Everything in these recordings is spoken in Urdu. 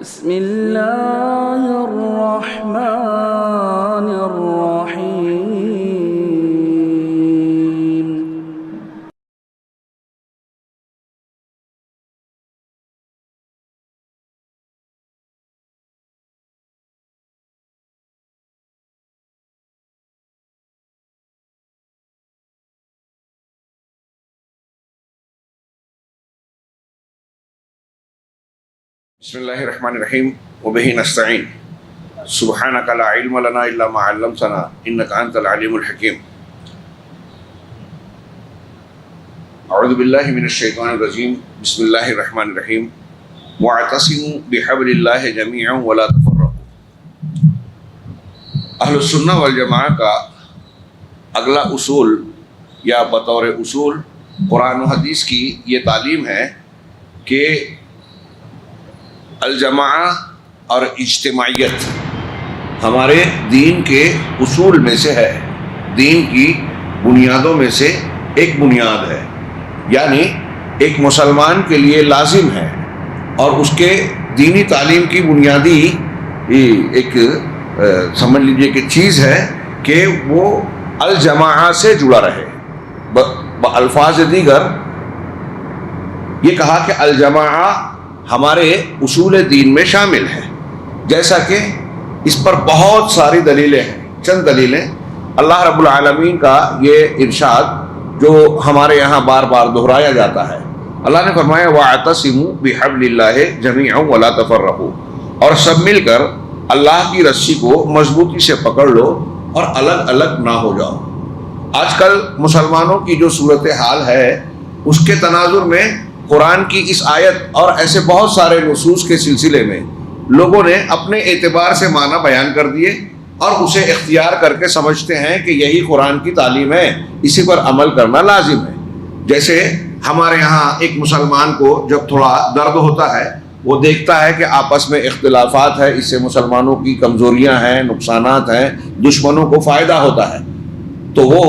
بسم اللہ الرحمن الرحیم بسم اللہ الرحمن الرحیم وبہ نستعین سبحانک لا علم لنا الا ما علمتنا انک انت العلیم الحکیم اعوذ باللہ من الشیطان الرجیم بسم اللہ الرحمن الرحیم واعتصموا بحبل اللہ جمیعا ولا تفرقوا۔ اہل السنہ والجماعہ کا اگلا اصول یا بطور اصول قرآن و حدیث کی یہ تعلیم ہے کہ الجماعہ اور اجتماعیت ہمارے دین کے اصول میں سے ہے، دین کی بنیادوں میں سے ایک بنیاد ہے، یعنی ایک مسلمان کے لیے لازم ہے اور اس کے دینی تعلیم کی بنیادی ایک سمجھ لیجیے کہ چیز ہے کہ وہ الجماعہ سے جڑا رہے۔ الفاظ دیگر یہ کہا کہ الجماعہ ہمارے اصول دین میں شامل ہے، جیسا کہ اس پر بہت ساری دلیلیں ہیں۔ چند دلیلیں، اللہ رب العالمین کا یہ ارشاد جو ہمارے یہاں بار بار دہرایا جاتا ہے، اللہ نے فرمایا وَاعْتَصِمُوا بِحَبْلِ اللَّهِ جَمِيعًا وَلَا تَفَرَّقُوا، اور سب مل کر اللہ کی رسی کو مضبوطی سے پکڑ لو اور الگ الگ نہ ہو جاؤ۔ آج کل مسلمانوں کی جو صورتحال ہے اس کے تناظر میں قرآن کی اس آیت اور ایسے بہت سارے نصوص کے سلسلے میں لوگوں نے اپنے اعتبار سے معنی بیان کر دیے اور اسے اختیار کر کے سمجھتے ہیں کہ یہی قرآن کی تعلیم ہے، اسی پر عمل کرنا لازم ہے۔ جیسے ہمارے یہاں ایک مسلمان کو جب تھوڑا درد ہوتا ہے، وہ دیکھتا ہے کہ آپس میں اختلافات ہے، اس سے مسلمانوں کی کمزوریاں ہیں، نقصانات ہیں، دشمنوں کو فائدہ ہوتا ہے، تو وہ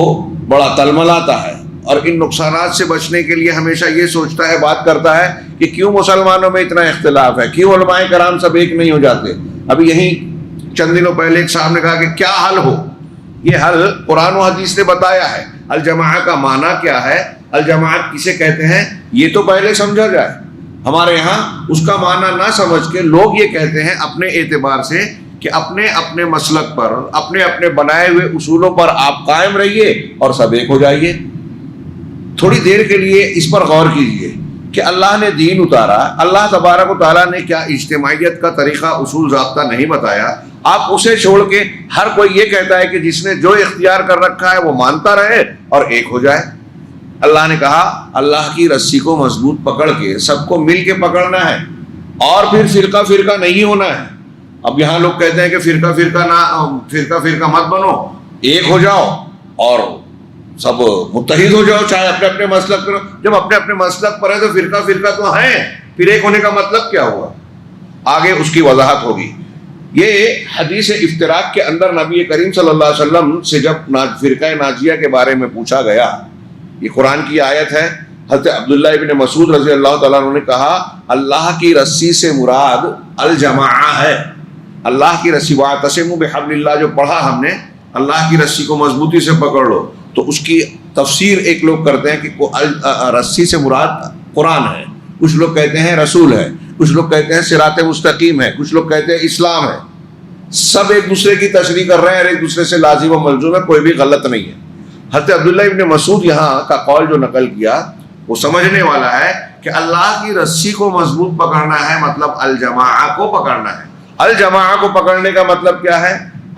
بڑا تلملاتا ہے اور ان نقصانات سے بچنے کے لیے ہمیشہ یہ سوچتا ہے، بات کرتا ہے کہ کیوں مسلمانوں میں اتنا اختلاف ہے، کیوں علماء کرام سب ایک نہیں ہو جاتے۔ ابھی یہیں چند دنوں پہلے ایک صاحب نے کہا کہ کیا حل ہو؟ یہ حل قرآن و حدیث نے بتایا ہے۔ الجماعہ کا معنی کیا ہے، الجماعت کسے کہتے ہیں، یہ تو پہلے سمجھا جائے۔ ہمارے یہاں اس کا معنی نہ سمجھ کے لوگ یہ کہتے ہیں اپنے اعتبار سے کہ اپنے اپنے مسلک پر، اپنے اپنے بنائے ہوئے اصولوں پر آپ قائم رہیے اور سب ایک ہو جائیے۔ تھوڑی دیر کے لیے اس پر غور کیجئے کہ اللہ نے دین اتارا، اللہ تبارک و تعالیٰ نے کیا اجتماعیت کا طریقہ اصول ضابطہ نہیں بتایا؟ آپ اسے چھوڑ کے ہر کوئی یہ کہتا ہے کہ جس نے جو اختیار کر رکھا ہے وہ مانتا رہے اور ایک ہو جائے۔ اللہ نے کہا اللہ کی رسی کو مضبوط پکڑ کے سب کو مل کے پکڑنا ہے اور پھر فرقہ فرقہ نہیں ہونا ہے۔ اب یہاں لوگ کہتے ہیں کہ فرقہ فرقہ مت بنو، ایک ہو جاؤ اور سب متحد ہو جاؤ، چاہے اپنے اپنے مسلک پر۔ جب اپنے اپنے مسلک پر ہے تو فرقہ تو ہیں، پھر ایک ہونے کا مطلب کیا ہوا؟ آگے اس کی وضاحت ہوگی۔ یہ حدیث افتراق کے اندر نبی کریم صلی اللہ علیہ وسلم سے جب فرقہ ناجیہ کے بارے میں پوچھا گیا، یہ قرآن کی آیت ہے، حضرت عبداللہ ابن مسعود رضی اللہ تعالیٰ عنہ نے کہا اللہ کی رسی سے مراد الجماعہ ہے۔ اللہ کی رسی، واعتصموا بحبل اللہ جو پڑھا ہم نے، اللہ کی رسی کو مضبوطی سے پکڑ لو، تو اس کی تفسیر ایک لوگ کرتے ہیں کہ رسی سے مراد قرآن ہے، کچھ لوگ کہتے ہیں رسول ہے، کچھ لوگ کہتے ہیں صراط مستقیم ہے، کچھ لوگ کہتے ہیں اسلام ہے۔ سب ایک دوسرے کی تشریح کر رہے ہیں اور ایک دوسرے سے لازم و ملزوم ہے، کوئی بھی غلط نہیں ہے۔ حضرت عبداللہ ابن مسعود یہاں کا قول جو نقل کیا وہ سمجھنے والا ہے کہ اللہ کی رسی کو مضبوط پکڑنا ہے، مطلب الجماعہ کو پکڑنا ہے۔ الجماعہ کو پکڑنے کا مطلب کیا ہے؟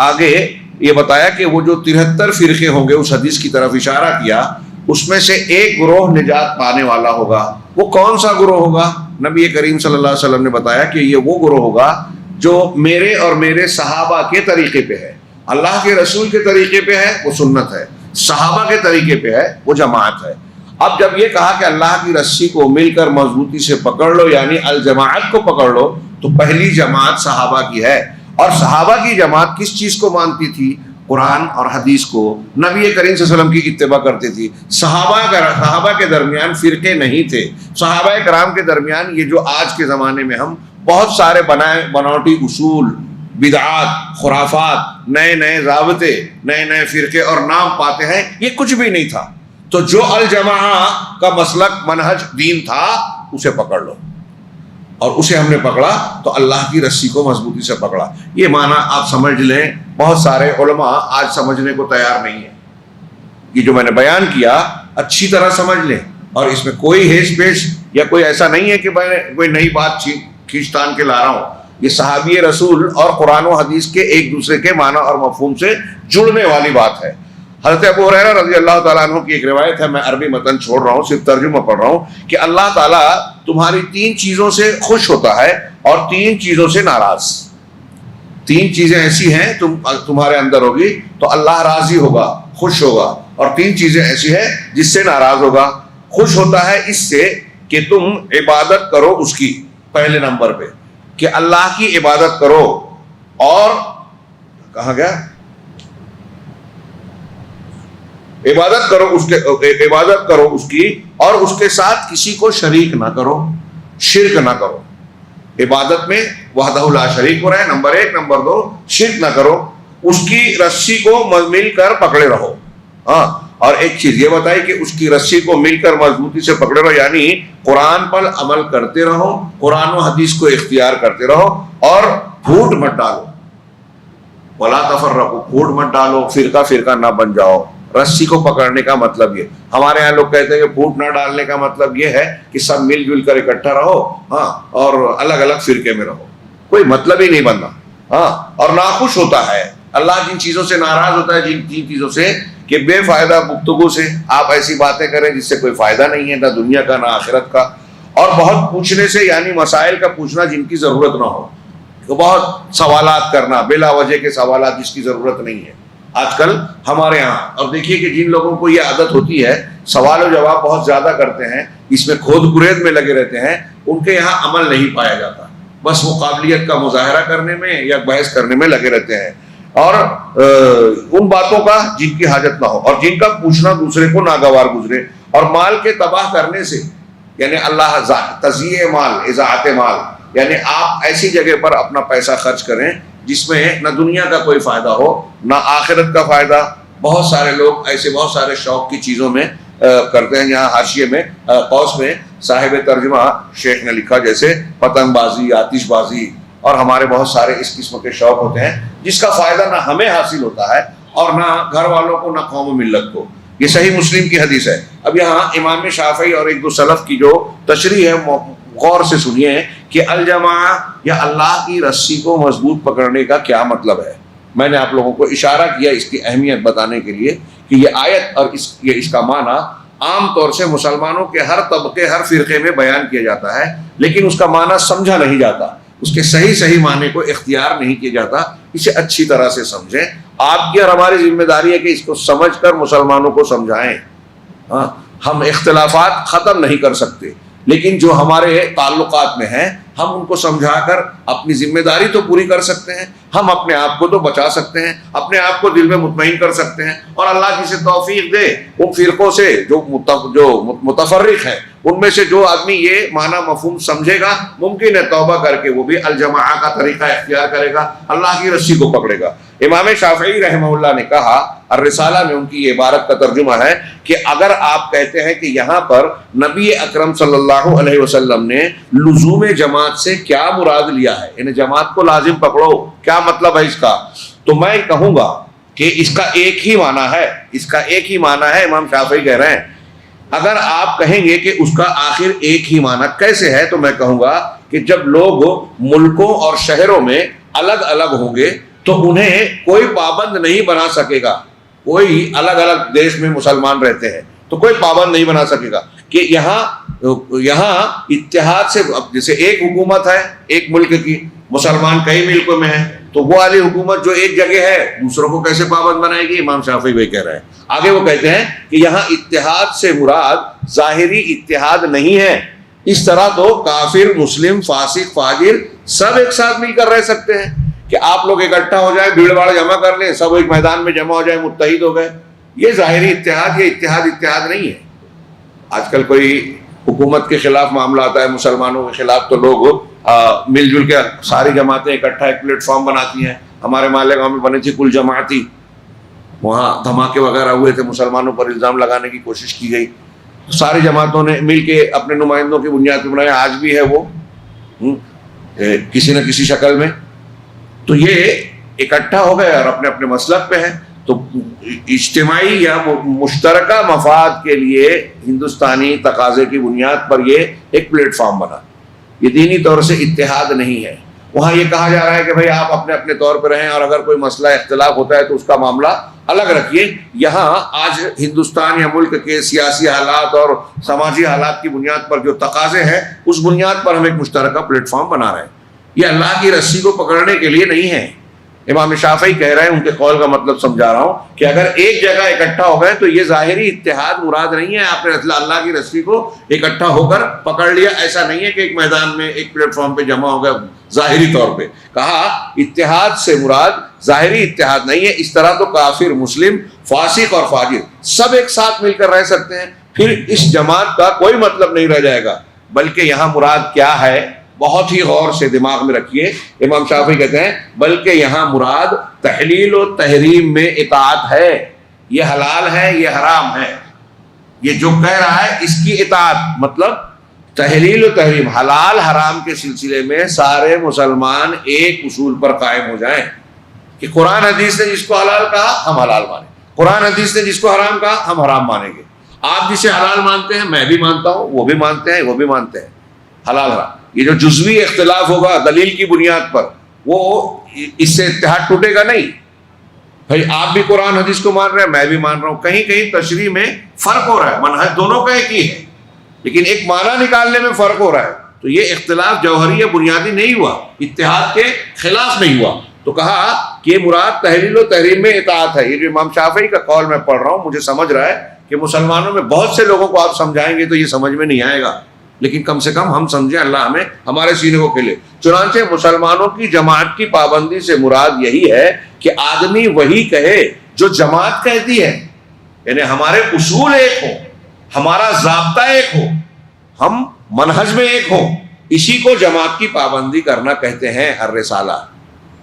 آگے یہ بتایا کہ وہ جو 73 فرقے ہوں گے، اس حدیث کی طرف اشارہ کیا، اس میں سے ایک گروہ نجات پانے والا ہوگا۔ وہ کون سا گروہ ہوگا؟ نبی کریم صلی اللہ علیہ وسلم نے بتایا کہ یہ وہ گروہ ہوگا جو میرے اور میرے صحابہ کے طریقے پہ ہے۔ اللہ کے رسول کے طریقے پہ ہے وہ سنت ہے، صحابہ کے طریقے پہ ہے وہ جماعت ہے۔ اب جب یہ کہا کہ اللہ کی رسی کو مل کر مضبوطی سے پکڑ لو، یعنی الجماعت کو پکڑ لو، تو پہلی جماعت صحابہ کی ہے۔ اور صحابہ کی جماعت کس چیز کو مانتی تھی؟ قرآن اور حدیث کو، نبی کریم صلی اللہ علیہ وسلم کی اتباع کرتے تھی۔ صحابہ کے درمیان فرقے نہیں تھے، صحابہ کرام کے درمیان یہ جو آج کے زمانے میں ہم بہت سارے بناوٹی اصول، بدعات، خرافات، نئے نئے ضابطے، نئے نئے فرقے اور نام پاتے ہیں، یہ کچھ بھی نہیں تھا. تو جو الجماع کا مسلک منہج دین تھا اسے پکڑ لو، اور اسے ہم نے پکڑا تو اللہ کی رسی کو مضبوطی سے پکڑا. یہ معنی آپ سمجھ لیں. بہت سارے علماء آج سمجھنے کو تیار نہیں ہیں. یہ جو میں نے بیان کیا اچھی طرح سمجھ لیں، اور اس میں کوئی ہیش پیش یا کوئی ایسا نہیں ہے کہ میں کوئی نئی بات کھینچ تان کے لا رہا ہوں. یہ صحابی رسول اور قرآن و حدیث کے ایک دوسرے کے معنی اور مفہوم سے جڑنے والی بات ہے. حضرت ابو ہریرہ رضی اللہ تعالیٰ عنہ کی ایک روایت ہے، میں عربی متن چھوڑ رہا ہوں، صرف ترجمہ پڑھ رہا ہوں، کہ اللہ تعالیٰ تمہاری 3 چیزوں سے خوش ہوتا ہے اور 3 چیزوں سے ناراض. 3 چیزیں ایسی ہیں تمہارے اندر ہوگی تو اللہ راضی ہوگا، خوش ہوگا، اور 3 چیزیں ایسی ہیں جس سے ناراض ہوگا. خوش ہوتا ہے اس سے کہ تم عبادت کرو اس کی، پہلے نمبر پہ کہ اللہ کی عبادت کرو، اور کہاں گیا، عبادت کرو اس کی، اور اس کے ساتھ کسی کو شریک نہ کرو، شرک نہ کرو. عبادت میں وحدہ لا شریک ہو رہا ہے، نمبر 1. نمبر 2 شرک نہ کرو، اس کی رسی کو مل کر پکڑے رہو. ہاں، اور ایک چیز یہ بتائی کہ اس کی رسی کو مل کر مضبوطی سے پکڑے رہو، یعنی قرآن پر عمل کرتے رہو، قرآن و حدیث کو اختیار کرتے رہو، اور پھوٹ مت ڈالو. ولا تفرقوا، پھوٹ مت ڈالو، فرقہ نہ بن جاؤ. رسی کو پکڑنے کا مطلب یہ، ہمارے یہاں لوگ کہتے ہیں کہ پھوٹ نہ ڈالنے کا مطلب یہ ہے کہ سب مل جل کر اکٹھا رہو، ہاں، اور الگ الگ فرقے میں رہو. کوئی مطلب ہی نہیں بننا. ہاں، اور ناخوش ہوتا ہے اللہ جن چیزوں سے ناراض ہوتا ہے، جن 3 چیزوں سے، کہ بے فائدہ گفتگو سے، آپ ایسی باتیں کریں جس سے کوئی فائدہ نہیں ہے، نہ دنیا کا نہ آخرت کا، اور بہت پوچھنے سے، یعنی مسائل کا پوچھنا جن کی ضرورت نہ ہو، تو بہت سوالات کرنا، بلا وجہ کے سوالات جس کی ضرورت نہیں ہے. آج کل ہمارے ہاں، اور دیکھیے کہ جن لوگوں کو یہ عادت ہوتی ہے، سوال و جواب بہت زیادہ کرتے ہیں، اس میں کھود کرید میں لگے رہتے ہیں، ان کے یہاں عمل نہیں پایا جاتا. بس وہ قابلیت کا مظاہرہ کرنے میں یا بحث کرنے میں لگے رہتے ہیں، اور ان باتوں کا جن کی حاجت نہ ہو، اور جن کا پوچھنا دوسرے کو ناگوار گزرے، اور مال کے تباہ کرنے سے، یعنی اللہ تضییع مال، اضاعت مال، یعنی آپ ایسی جگہ پر اپنا پیسہ خرچ کریں جس میں نہ دنیا کا کوئی فائدہ ہو نہ آخرت کا فائدہ. بہت سارے لوگ ایسے بہت سارے شوق کی چیزوں میں کرتے ہیں. یہاں حاشیے میں قوس میں صاحب ترجمہ شیخ نے لکھا، جیسے پتنگ بازی، آتش بازی، اور ہمارے بہت سارے اس قسم کے شوق ہوتے ہیں جس کا فائدہ نہ ہمیں حاصل ہوتا ہے اور نہ گھر والوں کو، نہ قوم و ملت کو. یہ صحیح مسلم کی حدیث ہے. اب یہاں امام شافعی اور 1-2 سلف کی جو تشریح ہے غور سے سنیے کہ الجماع یا اللہ کی رسی کو مضبوط پکڑنے کا کیا مطلب ہے. میں نے آپ لوگوں کو اشارہ کیا اس کی اہمیت بتانے کے لیے کہ یہ آیت اور اس کا معنی عام طور سے مسلمانوں کے ہر طبقے، ہر فرقے میں بیان کیا جاتا ہے، لیکن اس کا معنی سمجھا نہیں جاتا، اس کے صحیح معنی کو اختیار نہیں کیا جاتا. اسے اچھی طرح سے سمجھیں. آپ کی اور ہماری ذمہ داری ہے کہ اس کو سمجھ کر مسلمانوں کو سمجھائیں. ہاں، ہم اختلافات ختم نہیں کر سکتے، لیکن جو ہمارے تعلقات میں ہیں ہم ان کو سمجھا کر اپنی ذمہ داری تو پوری کر سکتے ہیں، ہم اپنے آپ کو تو بچا سکتے ہیں، اپنے آپ کو دل میں مطمئن کر سکتے ہیں. اور اللہ جسے توفیق دے ان فرقوں سے جو متفرق ہیں، ان میں سے جو آدمی یہ معنی مفہوم سمجھے گا، ممکن ہے توبہ کر کے وہ بھی الجماع کا طریقہ اختیار کرے گا، اللہ کی رسی کو پکڑے گا. امام شافعی رحمہ اللہ نے کہا، الرسالہ میں ان کی یہ عبارت کا ترجمہ ہے کہ اگر آپ کہتے ہیں کہ یہاں پر نبی اکرم صلی اللہ علیہ وسلم نے لزوم جماعت سے کیا مراد لیا ہے، یعنی جماعت کو لازم پکڑو، کیا مطلب ہے اس کا، تو میں کہوں گا کہ اس کا ایک ہی معنی ہے. امام شافعی کہہ رہے ہیں اگر آپ کہیں گے کہ اس کا آخر ایک ہی معنی کیسے ہے، تو میں کہوں گا کہ جب لوگ ملکوں اور شہروں میں الگ الگ ہوں گے تو انہیں کوئی پابند نہیں بنا سکے گا. کوئی الگ الگ دیش میں مسلمان رہتے ہیں تو کوئی پابند نہیں بنا سکے گا کہ یہاں اتحاد سے، جیسے ایک حکومت ہے ایک ملک کی، مسلمان کئی ملکوں میں ہیں، تو وہ والی حکومت جو ایک جگہ ہے دوسروں کو کیسے پابند بنائے گی. امام شافعی وہی کہہ رہے ہیں. آگے وہ کہتے ہیں کہ یہاں اتحاد سے مراد ظاہری اتحاد نہیں ہے. اس طرح تو کافر، مسلم، فاسق، فاجر سب ایک ساتھ مل کر رہ سکتے ہیں کہ آپ لوگ اکٹھا ہو جائیں، بھیڑ باڑ جمع کر لیں، سب ایک میدان میں جمع ہو جائیں، متحد ہو گئے. یہ ظاہری اتحاد، یہ اتحاد نہیں ہے. آج کل کوئی حکومت کے خلاف معاملہ آتا ہے، مسلمانوں کے خلاف، تو لوگ مل جل کے ساری جماعتیں اکٹھا ایک پلیٹ فارم بناتی ہیں. ہمارے مالیگاؤں میں بنی تھی کل جماعتی, وہاں دھماکے وغیرہ ہوئے تھے, مسلمانوں پر الزام لگانے کی کوشش کی گئی. ساری جماعتوں نے مل کے اپنے نمائندوں کی بنیاد پہ بنایا, آج بھی ہے وہ کسی نہ کسی شکل میں. تو یہ اکٹھا ہو گئے اور اپنے اپنے مسلک پہ ہیں. تو اجتماعی یا مشترکہ مفاد کے لیے ہندوستانی تقاضے کی بنیاد پر یہ ایک پلیٹ فارم بنا. یہ دینی طور سے اتحاد نہیں ہے. وہاں یہ کہا جا رہا ہے کہ بھئی آپ اپنے اپنے طور پہ رہیں, اور اگر کوئی مسئلہ اختلاف ہوتا ہے تو اس کا معاملہ الگ رکھیے. یہاں آج ہندوستان یا ملک کے سیاسی حالات اور سماجی حالات کی بنیاد پر جو تقاضے ہیں, اس بنیاد پر ہم ایک مشترکہ پلیٹ فارم بنا رہے ہیں. یہ اللہ کی رسی کو پکڑنے کے لیے نہیں ہے. امام شافعی کہہ رہے ہیں, ان کے قول کا مطلب سمجھا رہا ہوں, کہ اگر ایک جگہ اکٹھا ہو گئے تو یہ ظاہری اتحاد مراد نہیں ہے. آپ نے اللہ کی رسی کو اکٹھا ہو کر پکڑ لیا, ایسا نہیں ہے کہ ایک میدان میں ایک پلیٹ فارم پہ جمع ہو گئے ظاہری طور پہ. کہا اتحاد سے مراد ظاہری اتحاد نہیں ہے. اس طرح تو کافر, مسلم, فاسق اور فاجر سب ایک ساتھ مل کر رہ سکتے ہیں, پھر اس جماعت کا کوئی مطلب نہیں رہ جائے گا. بلکہ یہاں مراد کیا ہے, بہت ہی غور سے دماغ میں رکھیے. امام شافعی کہتے ہیں بلکہ یہاں مراد تحلیل و تحریم میں اطاعت ہے. یہ حلال ہے, یہ حرام ہے, یہ جو کہہ رہا ہے اس کی اطاعت. مطلب تحلیل و تحریم, حلال حرام کے سلسلے میں سارے مسلمان ایک اصول پر قائم ہو جائیں کہ قرآن حدیث نے جس کو حلال کہا ہم حلال مانیں, قرآن حدیث نے جس کو حرام کہا ہم حرام مانیں گے. آپ جسے حلال مانتے ہیں میں بھی مانتا ہوں, وہ بھی مانتے ہیں, وہ بھی مانتے ہیں, حلال حرام. یہ جو جزوی اختلاف ہوگا دلیل کی بنیاد پر, وہ اس سے اتحاد ٹوٹے گا نہیں. بھائی آپ بھی قرآن حدیث کو مان رہے ہیں, میں بھی مان رہا ہوں, کہیں کہیں تشریح میں فرق ہو رہا ہے, منہج دونوں کا ایک ہی ہے, لیکن ایک معنی نکالنے میں فرق ہو رہا ہے. تو یہ اختلاف جوہری یا بنیادی نہیں ہوا, اتحاد کے خلاف نہیں ہوا. تو کہا کہ مراد تحلیل و تحریم میں اطاعت ہے. یہ جو امام شافعی کا قول میں پڑھ رہا ہوں, مجھے سمجھ رہا ہے کہ مسلمانوں میں بہت سے لوگوں کو آپ سمجھائیں گے تو یہ سمجھ میں نہیں آئے گا, لیکن کم سے کم ہم سمجھیں, اللہ ہمیں ہمارے سینے کو کھلے. چنانچہ مسلمانوں کی جماعت کی پابندی سے مراد یہی ہے کہ آدمی وہی کہے جو جماعت کہتی ہے, یعنی ہمارے اصول ایک ہوں, ہمارا ضابطہ ایک ہو, ہم منہج میں ایک ہوں. اسی کو جماعت کی پابندی کرنا کہتے ہیں. ہر رسالہ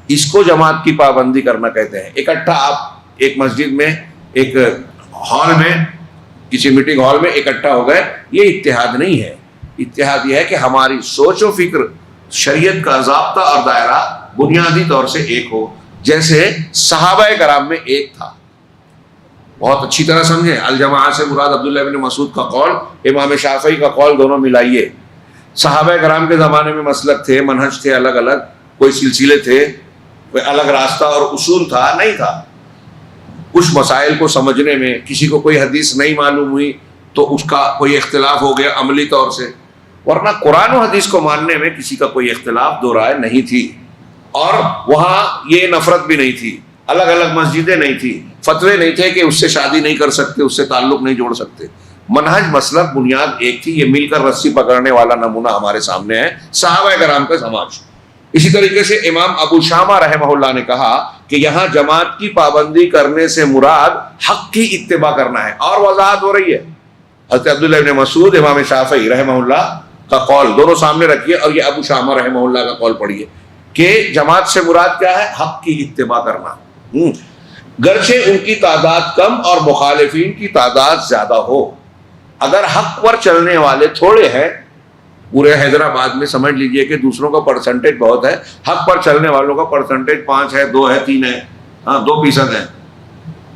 اس کو جماعت کی پابندی کرنا کہتے ہیں. اکٹھا آپ ایک مسجد میں, ایک ہال میں, کسی میٹنگ ہال میں اکٹھا ہو گئے, یہ اتحاد نہیں ہے. اتحاد یہ ہے کہ ہماری سوچ و فکر, شریعت کا ضابطہ اور دائرہ بنیادی طور سے ایک ہو, جیسے صحابہ کرام میں ایک تھا. بہت اچھی طرح سمجھیں, الجماعہ سے مراد عبداللہ بن مسعود کا قول, امام شافعی کا قول, دونوں ملائیے. صحابہ کرام کے زمانے میں مسلک تھے, منہج تھے الگ الگ, کوئی سلسلے تھے, کوئی الگ راستہ اور اصول تھا نہیں تھا. کچھ مسائل کو سمجھنے میں کسی کو کوئی حدیث نہیں معلوم ہوئی تو اس کا کوئی اختلاف ہو گیا عملی طور سے, ورنہ قرآن و حدیث کو ماننے میں کسی کا کوئی اختلاف, دو رائے نہیں تھی. اور وہاں یہ نفرت بھی نہیں تھی, الگ الگ مسجدیں نہیں تھی, فتوے نہیں تھے کہ اس سے شادی نہیں کر سکتے, اس سے تعلق نہیں جوڑ سکتے. منہج, مسلک, بنیاد ایک تھی. یہ مل کر رسی پکڑنے والا نمونہ ہمارے سامنے ہے, صحابہ کرام کا سماج. اسی طریقے سے امام ابو شامہ رحمہ اللہ نے کہا کہ یہاں جماعت کی پابندی کرنے سے مراد حق کی اتباع کرنا ہے, اور وضاحت ہو رہی ہے. حضرت عبداللہ ابن مسعود, امام شافعی رحمہ اللہ کا قول دونوں سامنے رکھیے, اور یہ ابو شامہ رحمہ اللہ کا قول پڑھیے کہ جماعت سے مراد کیا ہے, حق کی اتباع کرنا. گرچہ ان کی تعداد کم اور مخالفین کی تعداد زیادہ ہو. اگر حق پر چلنے والے تھوڑے ہیں, پورے حیدرآباد میں سمجھ لیجئے کہ دوسروں کا پرسنٹیج بہت ہے, حق پر چلنے والوں کا پرسنٹیج 5 ہے, 2 ہے, 3 ہے, 2% ہے.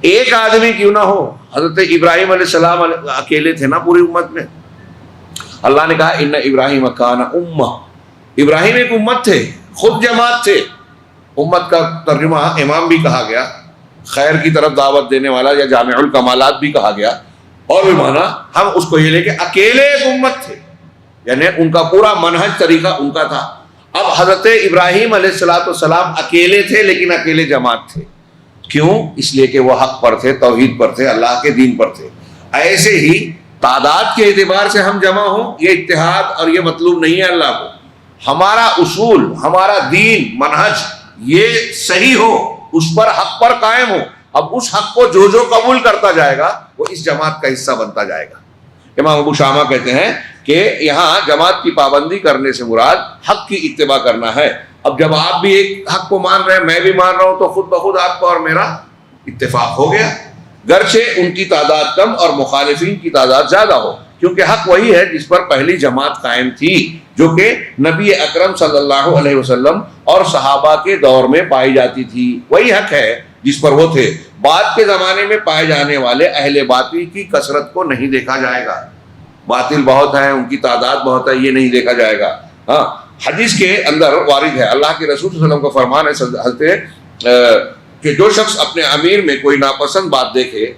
ایک آدمی کیوں نہ ہو, حضرت ابراہیم علیہ السلام اکیلے تھے نا پوری امت میں. اللہ نے کہا ان ابراہیم کان امہ, ابراہیم ایک امت تھے, خود جماعت تھے. امت کا ترجمہ امام بھی کہا گیا, خیر کی طرف دعوت دینے والا, یا جامع الکمالات بھی کہا گیا, اور بھی مانا ہم اس کو یہ لے کے اکیلے ایک امت تھے, یعنی ان کا پورا منہج طریقہ ان کا تھا. اب حضرت ابراہیم علیہ السلام اکیلے تھے لیکن اکیلے جماعت تھے. کیوں؟ اس لیے کہ وہ حق پر تھے, توحید پر تھے, اللہ کے دین پر تھے. ایسے ہی تعداد کے اعتبار سے ہم جمع ہوں, یہ اتحاد اور یہ مطلوب نہیں ہے اللہ کو. ہمارا اصول, ہمارا دین, منہج یہ صحیح ہو, اس پر حق پر قائم ہو. اب اس حق کو جو قبول کرتا جائے گا وہ اس جماعت کا حصہ بنتا جائے گا. امام ابو شامہ کہتے ہیں کہ یہاں جماعت کی پابندی کرنے سے مراد حق کی اتباع کرنا ہے. اب جب آپ بھی ایک حق کو مان رہے ہیں، میں بھی مان رہا ہوں، تو خود بخود آپ کا اور میرا اتفاق ہو گیا، گرچہ ان کی تعداد کم اور مخالفین کی تعداد زیادہ ہو، کیونکہ حق وہی ہے جس پر پہلی جماعت قائم تھی، جو کہ نبی اکرم صلی اللہ علیہ وسلم اور صحابہ کے دور میں پائی جاتی تھی. وہی حق ہے جس پر وہ تھے. بعد کے زمانے میں پائے جانے والے اہل باطل کی کثرت کو نہیں دیکھا جائے گا. باطل بہت ہیں، ان کی تعداد بہت ہے، یہ نہیں دیکھا جائے گا. ہاں، حدیث کے اندر وارد ہے، اللہ کے رسول صلی اللہ علیہ وسلم کا فرمان ہے کہ جو شخص اپنے امیر میں کوئی ناپسند بات دیکھے،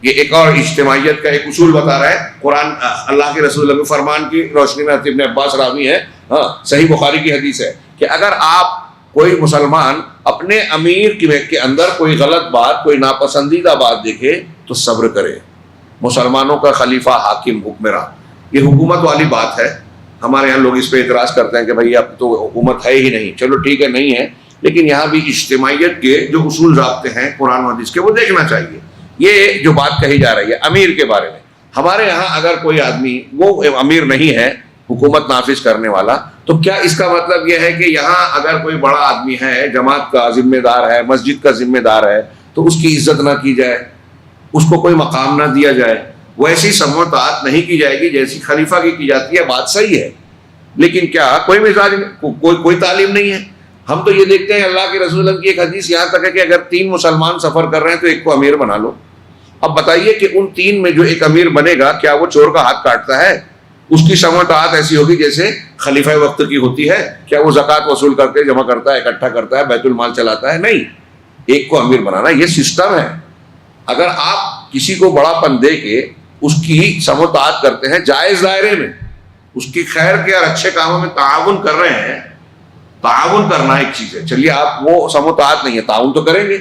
یہ ایک اور اجتماعیت کا ایک اصول بتا رہا ہے قرآن. اللہ کے رسول اللہ کے فرمان کی روشنی میں ابن عباس راوی ہے، ہاں صحیح بخاری کی حدیث ہے، کہ اگر آپ کوئی مسلمان اپنے امیر کے اندر کوئی غلط بات، کوئی ناپسندیدہ بات دیکھے تو صبر کرے. مسلمانوں کا خلیفہ، حاکم، حکمراں، یہ حکومت والی بات ہے. ہمارے یہاں لوگ اس پہ اعتراض کرتے ہیں کہ بھائی اب تو حکومت ہے ہی نہیں. چلو ٹھیک ہے، نہیں ہے، لیکن یہاں بھی اجتماعیت کے جو اصول ضابطے ہیں قرآن و حدیث کے، وہ دیکھنا چاہیے. یہ جو بات کہی جا رہی ہے امیر کے بارے میں، ہمارے یہاں اگر کوئی آدمی وہ امیر نہیں ہے، حکومت نافذ کرنے والا، تو کیا اس کا مطلب یہ ہے کہ یہاں اگر کوئی بڑا آدمی ہے، جماعت کا ذمہ دار ہے، مسجد کا ذمہ دار ہے، تو اس کی عزت نہ کی جائے، اس کو کوئی مقام نہ دیا جائے، ویسی سمو طاعت نہیں کی جائے گی جیسی خلیفہ کی جاتی ہے؟ بات صحیح ہے، لیکن کیا کوئی مزاج کوئی تعلیم نہیں ہے؟ ہم تو یہ دیکھتے ہیں اللہ کے رسول اللہ کی ایک حدیث یہاں تک ہے کہ اگر 3 مسلمان سفر کر رہے ہیں تو ایک کو امیر بنا لو. اب بتائیے کہ ان 3 میں جو ایک امیر بنے گا، کیا وہ چور کا ہاتھ کاٹتا ہے؟ اس کی سمو طاعت ایسی ہوگی جیسے خلیفہ وقت کی ہوتی ہے؟ کیا وہ زکوٰۃ وصول کر کے جمع کرتا ہے، اکٹھا کرتا ہے، بیت المال چلاتا ہے؟ نہیں. ایک کو امیر بنانا یہ سسٹم ہے. اگر آپ کسی کو بڑا پن دے کے اس کی سمو طاعت کرتے ہیں جائز دائرے میں، اس کی خیر کے اور اچھے کاموں میں تعاون کر رہے ہیں، تعاون کرنا ایک چیز ہے. چلیے آپ وہ سمو طاعت نہیں ہے، تعاون تو کریں گے.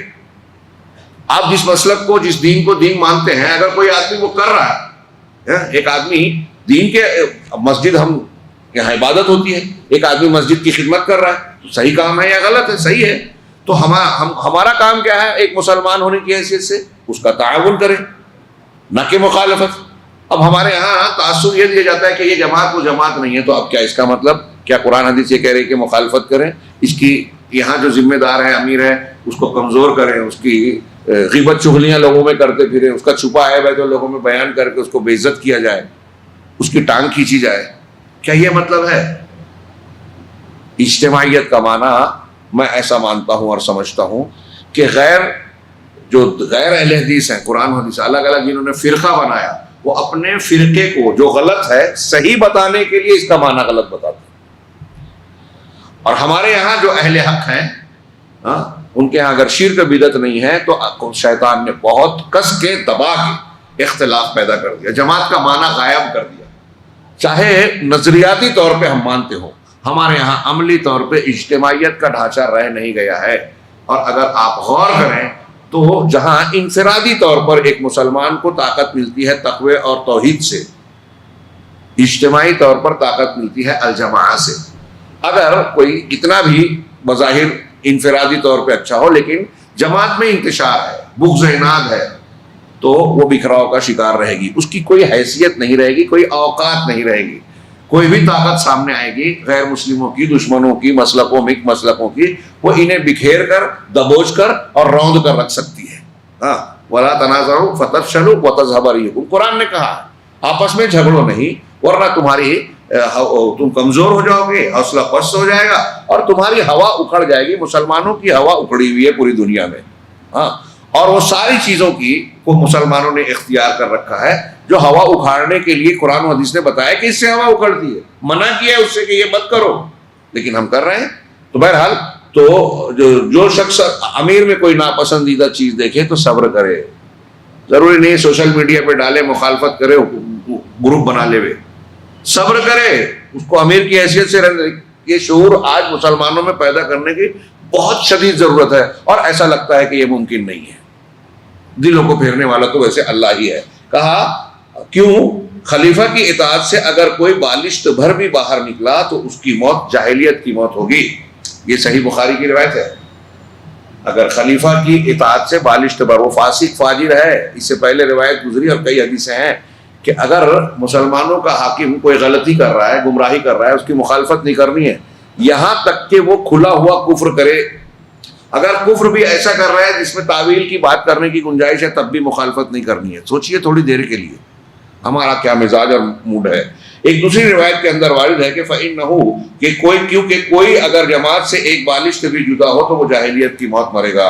آپ جس مسلک کو، جس دین کو دین مانتے ہیں، اگر کوئی آدمی وہ کر رہا ہے، ایک آدمی دین کے مسجد، ہم یہاں عبادت ہوتی ہے، ایک آدمی مسجد کی خدمت کر رہا ہے، تو صحیح کام ہے یا غلط ہے؟ صحیح ہے. تو ہمارا کام کیا ہے؟ ایک مسلمان ہونے کی حیثیت سے اس کا تعاون کریں، نہ کہ مخالفت. اب ہمارے یہاں تعصب یہ دیا جاتا ہے کہ یہ جماعت وہ جماعت نہیں ہے. تو اب کیا اس کا مطلب؟ کیا قرآن حدیث یہ کہہ رہے کہ مخالفت کریں؟ اس کی یہاں جو ذمہ دار ہے، امیر ہے، اس کو کمزور کریں، اس کی غیبت چغلیاں لوگوں میں کرتے پھریں، اس کا چھپا ہے تو لوگوں میں بیان کر کے اس کو بے عزت کیا جائے، اس کی ٹانگ کھینچی جائے. کیا یہ مطلب ہے؟ اجتماعیت کا معنی میں ایسا مانتا ہوں اور سمجھتا ہوں کہ غیر اہل حدیث ہیں، قرآن و حدیث الگ الگ جنہوں نے فرقہ بنایا، وہ اپنے فرقے کو جو غلط ہے صحیح بتانے کے لیے اس کا معنی غلط بتاتے ہیں. اور ہمارے یہاں جو اہل حق ہیں، ان کے یہاں اگر شرک بدعت نہیں ہے تو شیطان نے بہت کس کے دبا کے اختلاف پیدا کر دیا، جماعت کا معنی غائب کر دیا. چاہے نظریاتی طور پہ ہم مانتے ہوں، ہمارے یہاں عملی طور پہ اجتماعیت کا ڈھانچہ رہ نہیں گیا ہے. اور اگر آپ غور کریں تو جہاں انفرادی طور پر ایک مسلمان کو طاقت ملتی ہے تقوی اور توحید سے، اجتماعی طور پر طاقت ملتی ہے الجماعہ سے. اگر کوئی اتنا بھی بظاہر انفرادی طور پہ اچھا ہو لیکن جماعت میں انتشار ہے، بغض عناد ہے، تو وہ بکھراؤ کا شکار رہے گی. اس کی کوئی حیثیت نہیں رہے گی، کوئی اوقات نہیں رہے گی. کوئی بھی طاقت سامنے آئے گی غیر مسلموں کی، دشمنوں کی، مسلکوں کی، وہ انہیں بکھیر کر، دبوچ کر اور روند کر رکھ سکتی ہے. ہاں، وَلَا تَنَازَعُوا فَتَفْشَلُوا وَتَذْهَبَ رِيحُكُمْ، قرآن نے کہا آپس میں جھگڑو نہیں، ورنہ تم کمزور ہو جاؤ گے، حوصلہ پست ہو جائے گا اور تمہاری ہوا اکھڑ جائے گی. مسلمانوں کی ہوا اکھڑی ہوئی ہے پوری دنیا میں. ہاں، اور وہ ساری چیزوں کو مسلمانوں نے اختیار کر رکھا ہے جو ہوا اکھاڑنے کے لیے قرآن و حدیث نے بتایا کہ اس سے ہوا اکھڑتی ہے، منع کیا ہے اس سے کہ یہ مت کرو، لیکن ہم کر رہے ہیں. تو بہرحال تو جو شخص امیر میں کوئی ناپسندیدہ چیز دیکھے تو صبر کرے. ضروری نہیں سوشل میڈیا پہ ڈالے، مخالفت کرے، گروپ بنا لے، صبر کرے، اس کو امیر کی حیثیت سے رہنے. یہ شعور آج مسلمانوں میں پیدا کرنے کی بہت شدید ضرورت ہے، اور ایسا لگتا ہے کہ یہ ممکن نہیں ہے. دلوں کو پھیرنے والا تو ویسے اللہ ہی ہے. کہا کیوں؟ خلیفہ کی اطاعت سے اگر کوئی بالشت بھر بھی باہر نکلا تو اس کی موت جاہلیت کی موت ہوگی. یہ صحیح بخاری کی روایت ہے. اگر خلیفہ کی اطاعت سے بالشت بھر، وہ فاسق فاجر ہے، اس سے پہلے روایت گزری اور کئی حدیثیں ہیں کہ اگر مسلمانوں کا حاکم کوئی غلطی کر رہا ہے، گمراہی کر رہا ہے، اس کی مخالفت نہیں کرنی ہے، یہاں تک کہ وہ کھلا ہوا کفر کرے. اگر کفر بھی ایسا کر رہا ہے جس میں تعویل کی بات کرنے کی گنجائش ہے، تب بھی مخالفت نہیں کرنی ہے. سوچئے تھوڑی دیر کے لیے ہمارا کیا مزاج اور موڈ ہے. ایک دوسری روایت کے اندر وارد ہے کہ فَإِنَّهُ کہ کیونکہ کوئی اگر جماعت سے ایک بالش سے بھی جدا ہو تو وہ جاہلیت کی موت مرے گا.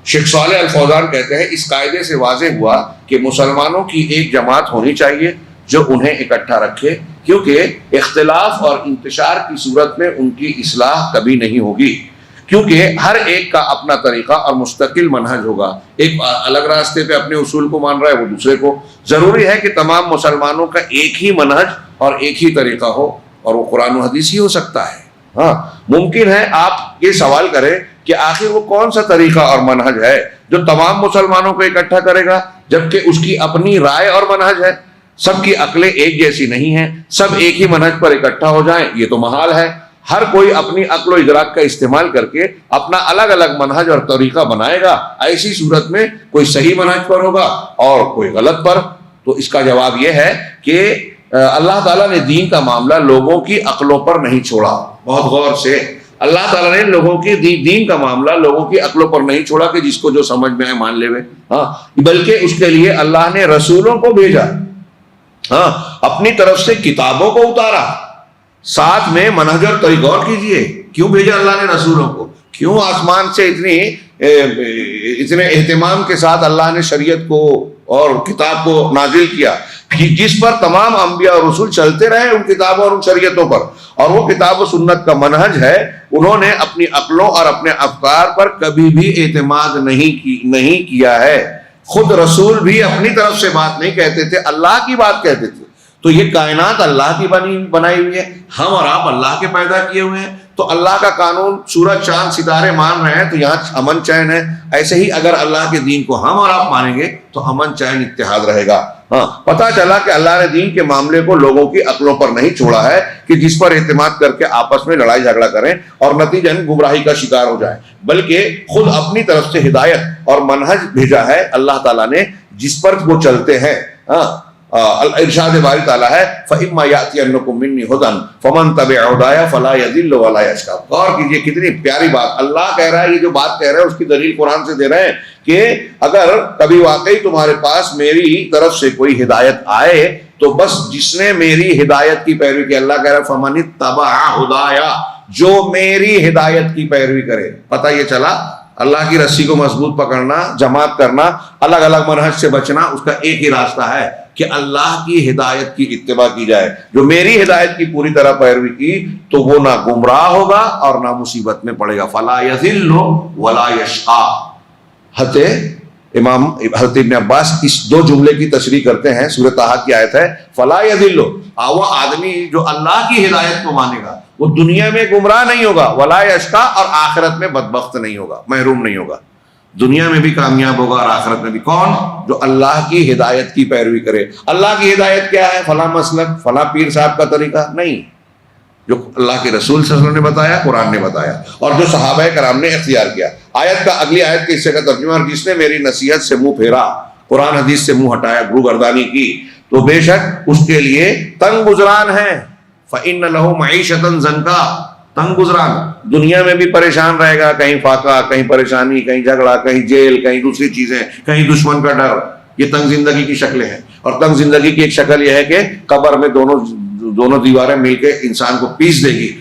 شیخ صالح الفوزان کہتے ہیں اس قاعدے سے واضح ہوا کہ مسلمانوں کی ایک جماعت ہونی چاہیے جو انہیں اکٹھا رکھے، کیونکہ اختلاف اور انتشار کی صورت میں ان کی اصلاح کبھی نہیں ہوگی، کیونکہ ہر ایک کا اپنا طریقہ اور مستقل منہج ہوگا. ایک الگ راستے پہ اپنے اصول کو مان رہا ہے، وہ دوسرے کو. ضروری ہے کہ تمام مسلمانوں کا ایک ہی منہج اور ایک ہی طریقہ ہو، اور وہ قرآن و حدیث ہی ہو سکتا ہے. ہاں ممکن ہے آپ یہ سوال کریں کہ آخر وہ کون سا طریقہ اور منہج ہے جو تمام مسلمانوں کو اکٹھا کرے گا، جبکہ اس کی اپنی رائے اور منہج ہے. سب کی عقلیں ایک جیسی نہیں ہیں، سب ایک ہی منہج پر اکٹھا ہو جائیں یہ تو محال ہے. ہر کوئی اپنی عقل و ادراک کا استعمال کر کے اپنا الگ الگ منہج اور طریقہ بنائے گا. ایسی صورت میں کوئی صحیح منہج پر ہوگا اور کوئی غلط پر. تو اس کا جواب یہ ہے کہ اللہ تعالیٰ نے دین کا معاملہ لوگوں کی عقلوں پر نہیں چھوڑا. بہت غور سے اللہ تعالیٰ نے لوگوں کی دین کا معاملہ لوگوں کی عقلوں پر نہیں چھوڑا کہ جس کو جو سمجھ میں ہے مان لے. ہاں بلکہ اس کے لیے اللہ نے رسولوں کو بھیجا. ہاں اپنی طرف سے کتابوں کو اتارا، ساتھ میں منہج اور طریقہ. اور کیجئے کیوں بھیجا اللہ نے رسولوں کو؟ کیوں آسمان سے اتنے اہتمام کے ساتھ اللہ نے شریعت کو اور کتاب کو نازل کیا، جس پر تمام انبیاء اور رسول چلتے رہے ان کتابوں اور ان شریعتوں پر. اور وہ کتاب و سنت کا منہج ہے. انہوں نے اپنی عقلوں اور اپنے افکار پر کبھی بھی اعتماد نہیں کیا ہے. خود رسول بھی اپنی طرف سے بات نہیں کہتے تھے، اللہ کی بات کہتے تھے. تو یہ کائنات اللہ کی بنائی ہوئی ہے، ہم اور آپ اللہ کے پیدا کیے ہوئے ہیں. تو اللہ کا قانون، سورج چاند ستارے مان رہے ہیں تو یہاں امن چین ہے. ایسے ہی اگر اللہ کے دین کو ہم اور آپ مانیں گے تو امن چین اتحاد رہے گا. ہاں پتا چلا کہ اللہ نے دین کے معاملے کو لوگوں کی عقلوں پر نہیں چھوڑا ہے کہ جس پر اعتماد کر کے آپس میں لڑائی جھگڑا کریں اور نتیجن گمراہی کا شکار ہو جائیں، بلکہ خود اپنی طرف سے ہدایت اور منہج بھیجا ہے اللہ تعالیٰ نے جس پر وہ چلتے ہیں. ارشاد باری تعالیٰ ہے فَإِمَّا يَأْتِيَنَّكُم مِّنِّي هُدًى فَمَن تَبِعَ هُدَايَ فَلَا يَضِلُّ وَلَا يَشْقَىٰ. غور کیجئے کتنی پیاری بات اللہ کہہ رہا ہے. یہ جو بات کہہ رہا ہے اس کی دلیل قرآن سے دے رہے ہیں کہ اگر کبھی واقعی تمہارے پاس میری طرف سے کوئی ہدایت آئے تو بس جس نے میری ہدایت کی پیروی کی، اللہ کہہ رہا ہے فَمَنِ اتَّبَعَ هُدَايَ، جو میری ہدایت کی پیروی کرے. پتہ یہ چلا اللہ کی رسی کو مضبوط پکڑنا، جماعت کرنا، الگ الگ منہج سے بچنا، اس کا ایک ہی راستہ ہے کہ اللہ کی ہدایت کی اتباع کی جائے. جو میری ہدایت کی پوری طرح پیروی کی تو وہ نہ گمراہ ہوگا اور نہ مصیبت میں پڑے گا. فلا یذل ولا یشقى. حضرت ابن عباس اس دو جملے کی تشریح کرتے ہیں. سورۃ طٰہٰ کی آیت ہے فلا یذل، وہ آدمی جو اللہ کی ہدایت کو مانے گا وہ دنیا میں گمراہ نہیں ہوگا، ولا یشقى، اور آخرت میں بدبخت نہیں ہوگا، محروم نہیں ہوگا. دنیا میں بھی کامیاب ہوگا اور آخرت میں بھی. کون؟ جو اللہ کی ہدایت کی پیروی کرے. اللہ کی ہدایت کیا ہے؟ فلاں مسلک، فلاں پیر صاحب کا طریقہ نہیں، جو اللہ کے رسول صلی اللہ علیہ وسلم نے بتایا، قرآن نے بتایا اور جو صحابہ کرام نے اختیار کیا. آیت کا اگلی آیت کے حصے کا ترجمہ، جس نے میری نصیحت سے منہ پھیرا، قرآن حدیث سے منہ ہٹایا، گروگردانی کی، تو بے شک اس کے لیے تنگ گزران ہے. فَإِنَّ لَهُ مَعِيشَةً ضَنكًا، تنگ گزران. دنیا میں بھی پریشان رہے گا، کہیں فاقہ، کہیں پریشانی، کہیں جھگڑا، کہیں جیل، کہیں دوسری چیزیں، کہیں دشمن کا ڈر. یہ تنگ زندگی کی شکلیں ہیں. اور تنگ زندگی کی ایک شکل یہ ہے کہ قبر میں دونوں دیواریں مل کے انسان کو پیس دے گی،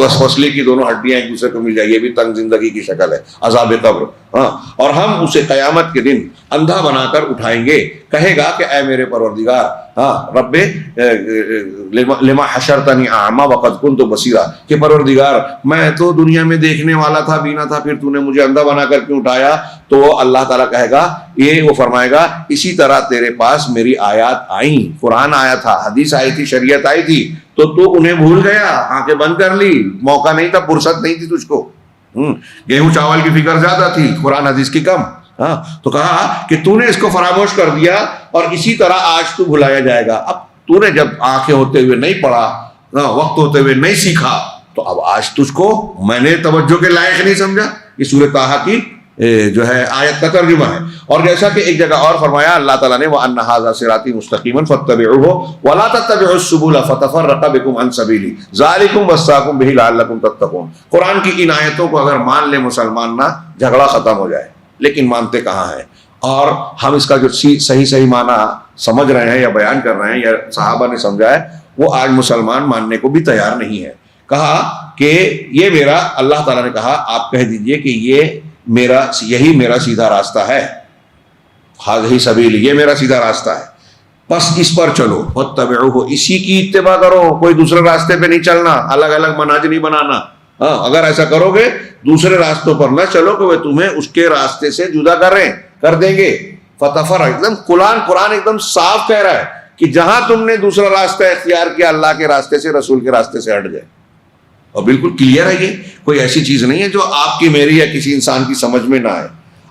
فصلی کی دونوں ہڈیاں ایک دوسرے کو مل جائے. یہ بھی تنگ زندگی کی شکل ہے، عذاب قبر. ہاں اور ہم اسے قیامت کے دن اندھا بنا کر اٹھائیں گے. کہے گا کہ اے میرے پروردگار، ہاں رب لما حشرتنی اعمی وقد کنت بصیرا، کہ پروردگار میں تو دنیا میں دیکھنے والا تھا، بینا تھا، پھر تو نے مجھے اندھا بنا کر کیوں اٹھایا؟ تو اللہ تعالیٰ کہے گا، وہ فرمائے گا اسی طرح تیرے پاس میری آیات آئیں، قرآن آیا تھا، حدیث آئی تھی، شریعت آئی تھی، تو انہیں بھول گیا، آنکھیں بند کر لی، موقع نہیں تھا، فرصت نہیں تھی تجھ کو. گیہوں چاول کی فکر زیادہ تھی، قرآن حدیث کی کم. ہاں تو کہا کہ تو نے اس کو فراموش کر دیا اور اسی طرح آج تو بھلایا جائے گا. اب تو نے جب آنکھیں ہوتے ہوئے نہیں پڑھا، وقت ہوتے ہوئے نہیں سیکھا، تو اب آج تجھ کو میں نے توجہ کے لائق نہیں سمجھا. یہ سورۃ طٰہٰ کی جو ہے آیت کا ترجمہ ہے. اور جیسا کہ ایک جگہ اور فرمایا اللہ تعالیٰ نے وَأَنَّ هَذَا صِرَاطِي مُسْتَقِيمًا فَاتَّبِعُوهُ وَلَا تَتَّبِعُوا السُّبُلَ فَتَفَرَّقَ بِكُمْ عَنْ سَبِيلِهِ ذَلِكُمْ وَصَّاكُمْ بِهِ لَعَلَّكُمْ تَتَّقُونَ. قرآن کی ان آیتوں کو اگر مان لے مسلمان نہ جھگڑا ختم ہو جائے، لیکن مانتے کہاں ہیں. اور ہم اس کا جو صحیح معنی سمجھ رہے ہیں یا بیان کر رہے ہیں یا صحابہ نے سمجھا ہے، وہ آج مسلمان ماننے کو بھی تیار نہیں ہے. کہا کہ یہ میرا، اللہ تعالیٰ نے کہا آپ کہہ دیجئے کہ یہی میرا سیدھا راستہ ہے، ہذہ سبیل، یہ میرا سیدھا راستہ ہے، بس اس پر چلو. واتبعوہ، اسی کی اتباع کرو، کوئی دوسرے راستے پہ نہیں چلنا، الگ الگ منہج نہیں بنانا. ہاں اگر ایسا کرو گے دوسرے راستوں پر نہ چلو کہ وہ تمہیں اس کے راستے سے جدا کر دیں گے. فتفرق، ایک دم قرآن ایک دم صاف کہہ رہا ہے کہ جہاں تم نے دوسرا راستہ اختیار کیا اللہ کے راستے سے، رسول کے راستے سے ہٹ گئے. اور بالکل کلیئر ہے، یہ کوئی ایسی چیز نہیں ہے جو آپ کی میری یا کسی انسان کی سمجھ میں نہ آئے.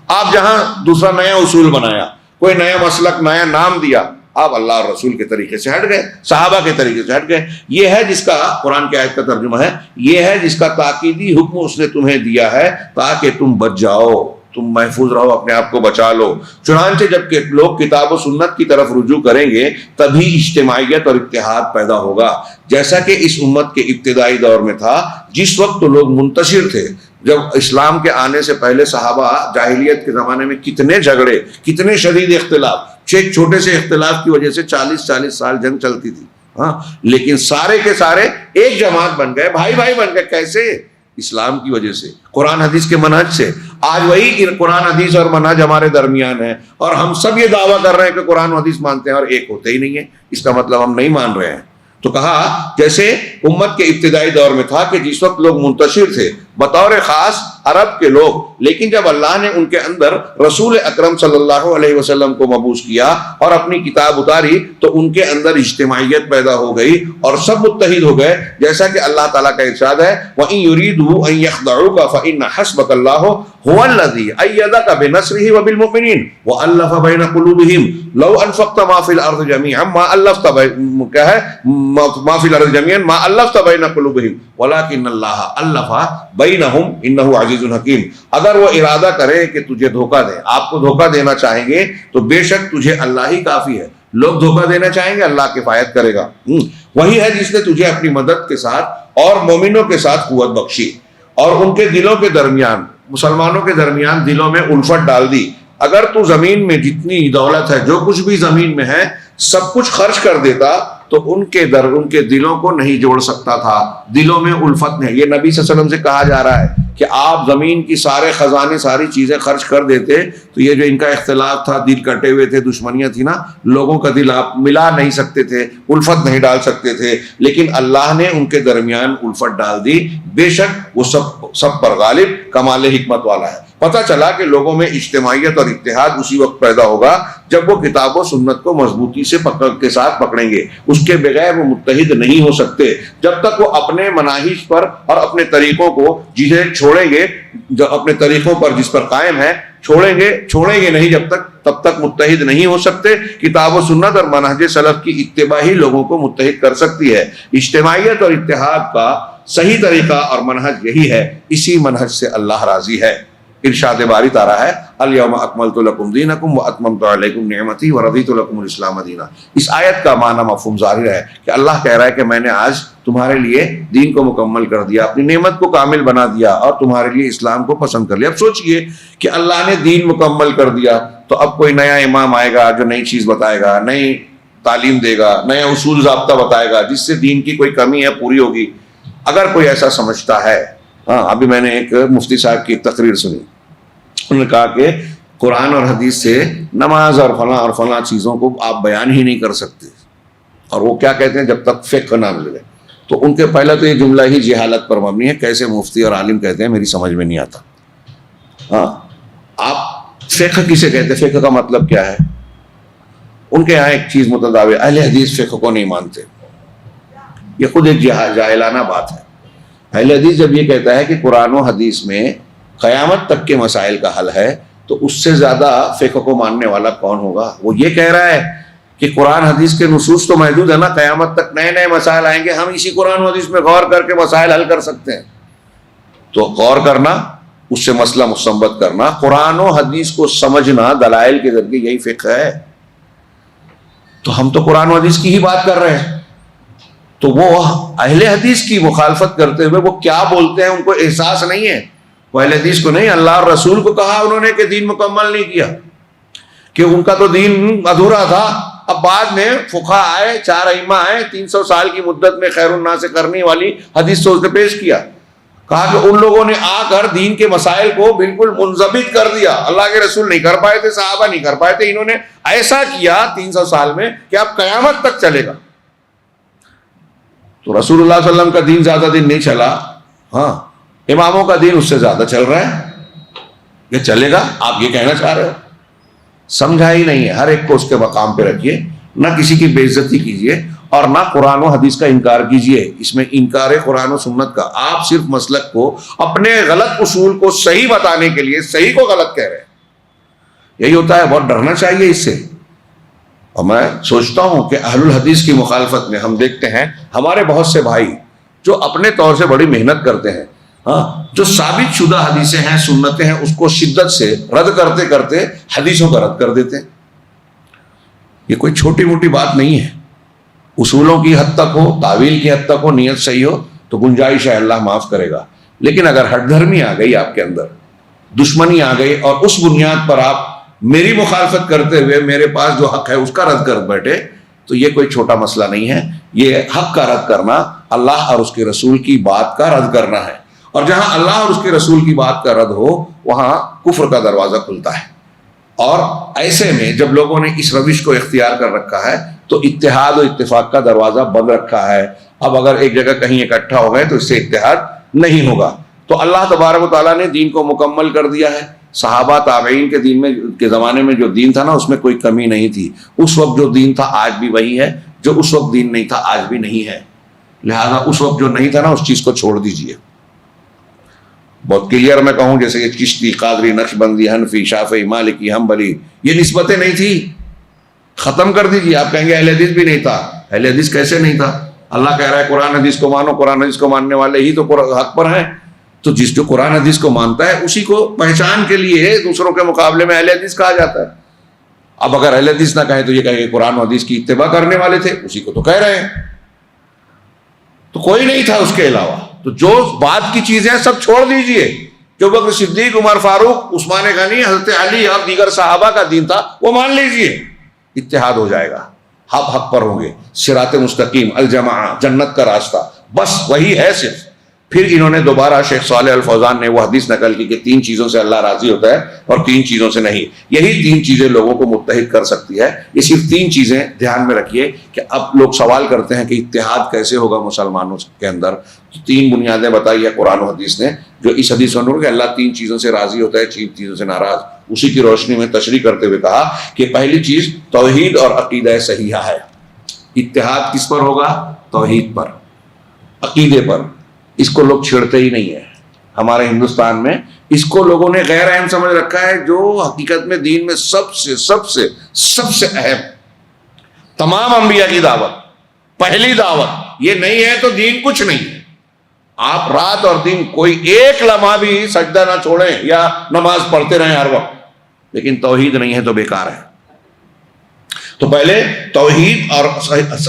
آپ جہاں دوسرا نیا اصول بنایا، کوئی نیا مسلک، نیا نام دیا، آپ اللہ اور رسول کے طریقے سے ہٹ گئے، صحابہ کے طریقے سے ہٹ گئے. یہ ہے جس کا قرآن کی آیت کا ترجمہ ہے، یہ ہے جس کا تاکیدی حکم اس نے تمہیں دیا ہے تاکہ تم بچ جاؤ، تم محفوظ رہو، اپنے آپ کو بچا لو. چنانچہ جب کہ لوگ کتاب و سنت کی طرف رجوع کریں گے تبھی اجتماعیت اور اتحاد پیدا ہوگا، جیسا کہ اس امت کے ابتدائی دور میں تھا جس وقت تو لوگ منتشر تھے. جب اسلام کے آنے سے پہلے صحابہ جاہلیت کے زمانے میں کتنے جھگڑے، کتنے شدید اختلاف، ایک چھوٹے سے اختلاف کی وجہ سے 40 سال جنگ چلتی تھی. ہاں لیکن سارے کے سارے ایک جماعت بن گئے، بھائی بن گئے. کیسے؟ اسلام کی وجہ سے، قرآن حدیث کے منہج سے. آج وہی قرآن حدیث اور منہج ہمارے درمیان ہے، اور ہم سب یہ دعویٰ کر رہے ہیں کہ قرآن حدیث مانتے ہیں اور ایک ہوتے ہی نہیں ہے. اس کا مطلب ہم نہیں مان رہے ہیں. تو کہا جیسے امت کے ابتدائی دور میں تھا کہ جس وقت لوگ منتشر تھے بطور خاص عرب کے لوگ، لیکن جب اللہ نے ان کے اندر رسول اکرم صلی اللہ علیہ وسلم کو مبعوث کیا اور اپنی کتاب اتاری تو ان کے اندر اجتماعیت پیدا ہو گئی اور سب متحد ہو گئے. جیسا کہ اللہ تعالیٰ کا ارشاد ہے وَإِن يُرِيدُوا أَن يَخْدَعُوكَ فَإِنَّ حَسْبَكَ اللَّهُ هُوَ الَّذِي أَيَّدَكَ بِنَصْرِهِ وَبِالْمُؤْمِنِينَ وَأَلَّفَ بَيْنَ قُلُوبِهِمْ لَوْ أَنفَقْتَ مَا فِي الْأَرْضِ جَمِيعًا مَا أَلَّفْتَ بَيْنَ قُلُوبِهِمْ وَلَكِنَّ اللَّهَ أَلَّفَ بَيْنَهُمْ إِنَّهُ عَزِيزٌ حَكِيمٌ. اگر وہ ارادہ کرے کہ تجھے دھوکہ دے، آپ کو دھوکہ دینا چاہیں گے تو بے شک تجھے اللہ ہی کافی ہے. لوگ دھوکہ دینا چاہیں گے، اللہ کفایت کرے گا. وہی ہے جس نے تجھے اپنی مدد کے ساتھ اور مومنوں کے ساتھ قوت بخشی اور ان کے دلوں کے درمیان، مسلمانوں کے درمیان دلوں میں الفت ڈال دی. اگر تو زمین میں جتنی دولت ہے، جو کچھ بھی زمین میں ہے، سب کچھ خرچ کر دیتا تو ان کے دلوں کو نہیں جوڑ سکتا تھا، دلوں میں الفت نہیں. یہ نبی صلی اللہ علیہ وسلم سے کہا جا رہا ہے کہ آپ زمین کی سارے خزانے، ساری چیزیں خرچ کر دیتے تو یہ جو ان کا اختلاف تھا، دل کٹے ہوئے تھے، دشمنیاں تھی نا، لوگوں کا دل آپ ملا نہیں سکتے تھے، الفت نہیں ڈال سکتے تھے، لیکن اللہ نے ان کے درمیان الفت ڈال دی. بے شک وہ سب پر غالب، کمال حکمت والا ہے. پتہ چلا کہ لوگوں میں اجتماعیت اور اتحاد اسی وقت پیدا ہوگا جب وہ کتاب و سنت کو مضبوطی سے کے ساتھ پکڑیں گے. اس کے بغیر وہ متحد نہیں ہو سکتے. جب تک وہ اپنے مناہج پر اور اپنے طریقوں کو جسے چھوڑیں گے، جو اپنے طریقوں پر جس پر قائم ہے چھوڑیں گے نہیں، تب تک متحد نہیں ہو سکتے. کتاب و سنت اور منہج سلف کی اتباع ہی لوگوں کو متحد کر سکتی ہے. اجتماعیت اور اتحاد کا صحیح طریقہ اور منہج یہی ہے، اسی منہج سے اللہ راضی ہے. ارشاد باری تارا ہے الیوم اکملت لکم دینکم واتممت علیکم نعمتی ورضیت لکم الاسلام دینا. اس آیت کا معنی مفہوم ظاہر ہے کہ اللہ کہہ رہا ہے کہ میں نے آج تمہارے لیے دین کو مکمل کر دیا، اپنی نعمت کو کامل بنا دیا اور تمہارے لیے اسلام کو پسند کر لیا. اب سوچئے کہ اللہ نے دین مکمل کر دیا تو اب کوئی نیا امام آئے گا جو نئی چیز بتائے گا، نئی تعلیم دے گا، نیا اصول ضابطہ بتائے گا جس سے دین کی کوئی کمی ہے پوری ہوگی. اگر کوئی ایسا سمجھتا ہے، ابھی میں نے ایک مفتی صاحب کی تقریر سنی، انہوں نے کہا کہ قرآن اور حدیث سے نماز اور فلاں چیزوں کو آپ بیان ہی نہیں کر سکتے. اور وہ کیا کہتے ہیں جب تک فقہ نہ ملے. تو ان کے پہلے تو یہ جملہ ہی جہالت پر مبنی ہے. کیسے مفتی اور عالم کہتے ہیں میری سمجھ میں نہیں آتا. آپ فقہ کسے کہتے ہیں؟ فقہ کا مطلب کیا ہے؟ ان کے یہاں ایک چیز متداول، اہل حدیث فقہ کو نہیں مانتے. یہ خود ایک جاہلانہ بات ہے. اہل حدیث جب یہ کہتا ہے کہ قرآن و حدیث میں قیامت تک کے مسائل کا حل ہے تو اس سے زیادہ فقہ کو ماننے والا کون ہوگا؟ وہ یہ کہہ رہا ہے کہ قرآن حدیث کے نصوص تو محدود ہے نا، قیامت تک نئے نئے مسائل آئیں گے، ہم اسی قرآن و حدیث میں غور کر کے مسائل حل کر سکتے ہیں. تو غور کرنا، اس سے مسئلہ مستنبط کرنا، قرآن و حدیث کو سمجھنا دلائل کے ذریعے، یہی فقہ ہے۔ تو ہم تو قرآن و حدیث کی ہی بات کر رہے ہیں، تو وہ اہل حدیث کی مخالفت کرتے ہوئے وہ کیا بولتے ہیں ان کو احساس نہیں ہے۔ وہ اہل حدیث کو نہیں، اللہ اور رسول کو کہا انہوں نے کہ دین مکمل نہیں کیا، کہ ان کا تو دین ادھورا تھا۔ اب بعد میں فقہا آئے، 4 ائمہ آئے، 300 سال کی مدت میں خیر الناس کرنے والی حدیث تو اس نے پیش کیا، کہا کہ ان لوگوں نے آ کر دین کے مسائل کو بالکل منضبط کر دیا، اللہ کے رسول نہیں کر پائے تھے، صحابہ نہیں کر پائے تھے، انہوں نے ایسا کیا 300 سال میں کہ اب قیامت تک چلے گا۔ تو رسول اللہ صلی اللہ علیہ وسلم کا دین زیادہ دن نہیں چلا، ہاں اماموں کا دین اس سے زیادہ چل رہا ہے، یہ چلے گا؟ آپ یہ کہنا چاہ رہے ہو؟ سمجھا ہی نہیں ہے۔ ہر ایک کو اس کے مقام پہ رکھیے، نہ کسی کی بے عزتی کیجیے اور نہ قرآن و حدیث کا انکار کیجیے۔ اس میں انکار ہے قرآن و سنت کا۔ آپ صرف مسلک کو، اپنے غلط اصول کو صحیح بتانے کے لیے صحیح کو غلط کہہ رہے ہیں، یہی ہوتا ہے۔ بہت ڈرنا چاہیے اس سے۔ اور میں سوچتا ہوں کہ اہل الحدیث کی مخالفت میں ہم دیکھتے ہیں ہمارے بہت سے بھائی جو اپنے طور سے بڑی محنت کرتے ہیں، ہاں، جو ثابت شدہ حدیثیں ہیں، سنتیں ہیں، اس کو شدت سے رد کرتے کرتے حدیثوں کا رد کر دیتے ہیں۔ یہ کوئی چھوٹی موٹی بات نہیں ہے۔ اصولوں کی حد تک ہو، تعویل کی حد تک ہو، نیت صحیح ہو تو گنجائش ہے، اللہ معاف کرے گا۔ لیکن اگر ہٹ دھرمی آ گئی آپ کے اندر، دشمنی آ گئی، اور اس بنیاد پر آپ میری مخالفت کرتے ہوئے میرے پاس جو حق ہے اس کا رد کر بیٹھے، تو یہ کوئی چھوٹا مسئلہ نہیں ہے۔ یہ حق کا رد کرنا اللہ اور اس کے رسول کی بات کا رد کرنا ہے، اور جہاں اللہ اور اس کے رسول کی بات کا رد ہو وہاں کفر کا دروازہ کھلتا ہے۔ اور ایسے میں جب لوگوں نے اس روش کو اختیار کر رکھا ہے تو اتحاد و اتفاق کا دروازہ بند رکھا ہے۔ اب اگر ایک جگہ کہیں اکٹھا ہو گئے تو اس سے اتحاد نہیں ہوگا۔ تو اللہ تبارک و تعالیٰ نے دین کو مکمل کر دیا ہے۔ صحابہ تابعین کے دین میں کے زمانے میں جو دین تھا نا، اس میں کوئی کمی نہیں تھی۔ اس وقت جو دین تھا آج بھی وہی ہے، جو اس وقت دین نہیں تھا آج بھی نہیں ہے۔ لہذا اس وقت جو نہیں تھا نا، اس چیز کو چھوڑ دیجئے۔ بہت کلیئر میں کہوں، جیسے کہ چشتی، قادری، نقشبندی، حنفی، شافعی، مالکی، حنبلی، یہ نسبتیں نہیں تھی، ختم کر دیجیے۔ آپ کہیں گے اہل حدیث بھی نہیں تھا۔ اہل حدیث کیسے نہیں تھا؟ اللہ کہہ رہا ہے قرآن حدیث کو مانو، قرآن حدیث کو ماننے والے ہی تو حق پر ہیں۔ تو جس جو قرآن حدیث کو مانتا ہے اسی کو پہچان کے لیے دوسروں کے مقابلے میں اہل حدیث کہا جاتا ہے۔ اب اگر اہل حدیث نہ کہیں تو یہ کہیں کہ قرآن حدیث کی اتباع کرنے والے تھے، اسی کو تو کہہ رہے ہیں۔ تو کوئی نہیں تھا اس کے علاوہ۔ تو جو بات کی چیزیں سب چھوڑ دیجئے۔ جو بکر صدیق، عمر فاروق، عثمان غنی، حضرت علی اور دیگر صحابہ کا دین تھا وہ مان لیجئے، اتحاد ہو جائے گا، حق پر ہوں گے، صراط مستقیم، الجماع، جنت کا راستہ، بس وہی ہے صرف۔ پھر انہوں نے دوبارہ شیخ صالح الفوزان نے وہ حدیث نقل کی کہ 3 چیزوں سے اللہ راضی ہوتا ہے اور 3 چیزوں سے نہیں۔ یہی 3 چیزیں لوگوں کو متحد کر سکتی ہے۔ یہ صرف 3 چیزیں دھیان میں رکھیے کہ اب لوگ سوال کرتے ہیں کہ اتحاد کیسے ہوگا مسلمانوں کے اندر۔ تو 3 بنیادیں بتائی ہے قرآن و حدیث نے، جو اس حدیث میں کہ اللہ 3 چیزوں سے راضی ہوتا ہے، 3 چیزوں سے ناراض۔ اسی کی روشنی میں تشریح کرتے ہوئے کہا کہ پہلی چیز توحید اور عقیدہ صحیحہ ہے۔ اتحاد کس پر ہوگا؟ توحید پر، عقیدے پر۔ اس کو لوگ چھیڑتے ہی نہیں ہیں ہمارے ہندوستان میں۔ اس کو لوگوں نے غیر اہم سمجھ رکھا ہے، جو حقیقت میں دین میں سب سے اہم، تمام انبیاء کی دعوت، پہلی دعوت یہ نہیں ہے تو دین کچھ نہیں ہے۔ آپ رات اور دن کوئی ایک لمحہ بھی سجدہ نہ چھوڑیں یا نماز پڑھتے رہیں ہر وقت، لیکن توحید نہیں ہے تو بیکار ہے۔ تو پہلے توحید اور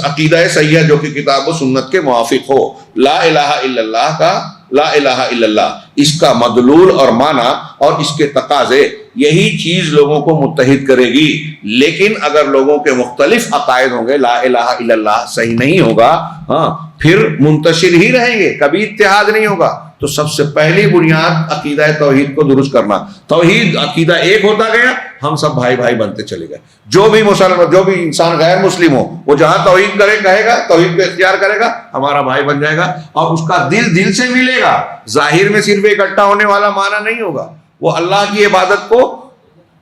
عقیدہ صحیحہ جو کہ کتاب و سنت کے موافق ہو۔ لا الہ الا اللہ کا، لا الہ الا اللہ، اس کا مدلول اور معنی اور اس کے تقاضے، یہی چیز لوگوں کو متحد کرے گی۔ لیکن اگر لوگوں کے مختلف عقائد ہوں گے، لا الہ الا اللہ صحیح نہیں ہوگا، ہاں، پھر منتشر ہی رہیں گے، کبھی اتحاد نہیں ہوگا۔ تو سب سے پہلی بنیاد عقیدہ توحید کو درست کرنا۔ توحید عقیدہ ایک ہوتا گیا، ہم سب بھائی بھائی بنتے چلے گئے۔ جو بھی مسلمان، جو بھی انسان غیر مسلم ہو، وہ جہاں توحید کہے گا، توحید کو اختیار کرے گا، ہمارا بھائی بن جائے گا، اور اس کا دل سے ملے گا۔ ظاہر میں صرف اکٹھا ہونے والا معنی نہیں ہوگا، وہ اللہ کی عبادت کو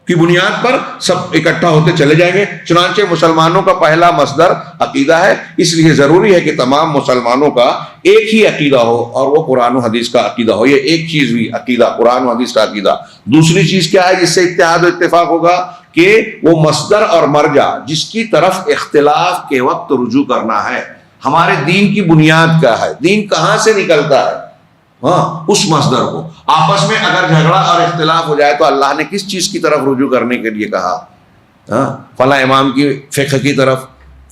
کی بنیاد پر سب اکٹھا ہوتے چلے جائیں گے۔ چنانچہ مسلمانوں کا پہلا مصدر عقیدہ ہے، اس لیے ضروری ہے کہ تمام مسلمانوں کا ایک ہی عقیدہ ہو، اور وہ قرآن و حدیث کا عقیدہ ہو۔ یہ ایک چیز ہوئی عقیدہ، قرآن و حدیث کا عقیدہ۔ دوسری چیز کیا ہے جس سے اتحاد و اتفاق ہوگا؟ کہ وہ مصدر اور مرجع جس کی طرف اختلاف کے وقت رجوع کرنا ہے۔ ہمارے دین کی بنیاد کیا ہے؟ دین کہاں سے نکلتا ہے؟ ہاں اس مصدر کو. آپس میں اگر جھگڑا اور اختلاف ہو جائے تو اللہ نے کس چیز کی طرف رجوع کرنے کے لیے کہا؟ ہاں فلاں امام کی فقہ کی طرف،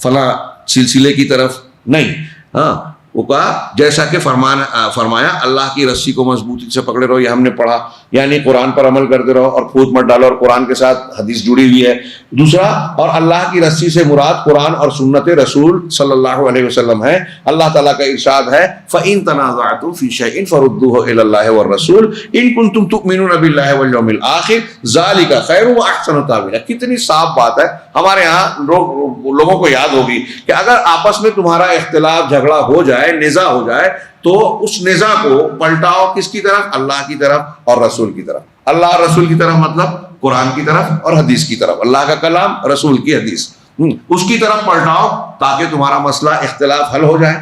فلاں سلسلے کی طرف نہیں. ہاں وہ کہا جیسا کہ فرمایا اللہ کی رسی کو مضبوطی سے پکڑے رہو، یہ ہم نے پڑھا، یعنی قرآن پر عمل کرتے رہو اور پھوٹ مت ڈالو، اور قرآن کے ساتھ حدیث جڑی ہوئی ہے. دوسرا، اور اللہ کی رسی سے مراد قرآن اور سنت رسول صلی اللہ علیہ وسلم ہے. اللہ تعالیٰ کا ارشاد ہے فَإِن تَنَازَعْتُمْ فِي شَيْءٍ فَرُدُّوهُ إِلَى اللَّهِ وَالرَّسُولِ إِن كُنتُمْ تُؤْمِنُونَ بِاللَّهِ وَالْيَوْمِ الْآخِرِ ذَلِكَ خَيْرٌ وَأَحْسَنُ تَأْوِيلًا. کتنی صاف بات ہے. ہمارے ہاں لوگوں کو یاد ہوگی کہ اگر آپس میں تمہارا اختلاف جھگڑا ہو جائے، نزاع ہو جائے، تو اس نزاع کو پلٹاؤ کس کی طرف؟ اللہ کی طرف اور رسول کی طرف. اللہ اور رسول کی طرف مطلب قرآن کی طرف اور حدیث کی طرف، اللہ کا کلام، رسول کی حدیث، اس کی طرف پلٹاؤ تاکہ تمہارا مسئلہ اختلاف حل ہو جائے.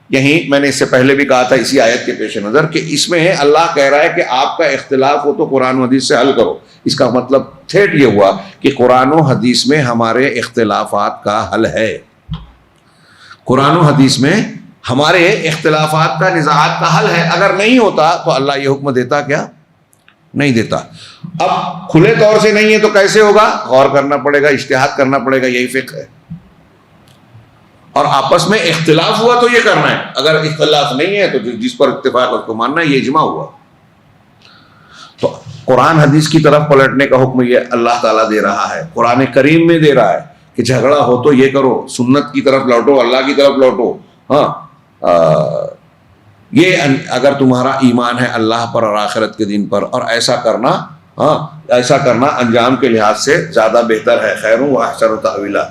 یہیں میں نے اس سے پہلے بھی کہا تھا اسی آیت کے پیش نظر کہ اس میں اللہ کہہ رہا ہے کہ آپ کا اختلاف ہو تو قرآن و حدیث سے حل کرو. اس کا مطلب ٹھیٹ یہ ہوا کہ قرآن و حدیث میں ہمارے اختلافات کا حل ہے. قرآن و حدیث میں ہمارے اختلافات کا، نزاعات کا حل ہے. اگر نہیں ہوتا تو اللہ یہ حکم دیتا کیا؟ نہیں دیتا. اب کھلے طور سے نہیں ہے تو کیسے ہوگا؟ غور کرنا پڑے گا، اجتہاد کرنا پڑے گا، یہی فقہ ہے. اور آپس میں اختلاف ہوا تو یہ کرنا ہے. اگر اختلاف نہیں ہے تو جس پر اتفاق اس کو ماننا ہے، یہ اجماع ہوا. تو قرآن حدیث کی طرف پلٹنے کا حکم یہ اللہ تعالیٰ دے رہا ہے، قرآن کریم میں دے رہا ہے کہ جھگڑا ہو تو یہ کرو، سنت کی طرف لوٹو، اللہ کی طرف لوٹو. ہاں یہ اگر تمہارا ایمان ہے اللہ پر اور آخرت کے دن پر، اور ایسا کرنا، ہاں ایسا کرنا انجام کے لحاظ سے زیادہ بہتر ہے. خیر و احسن تأویلا،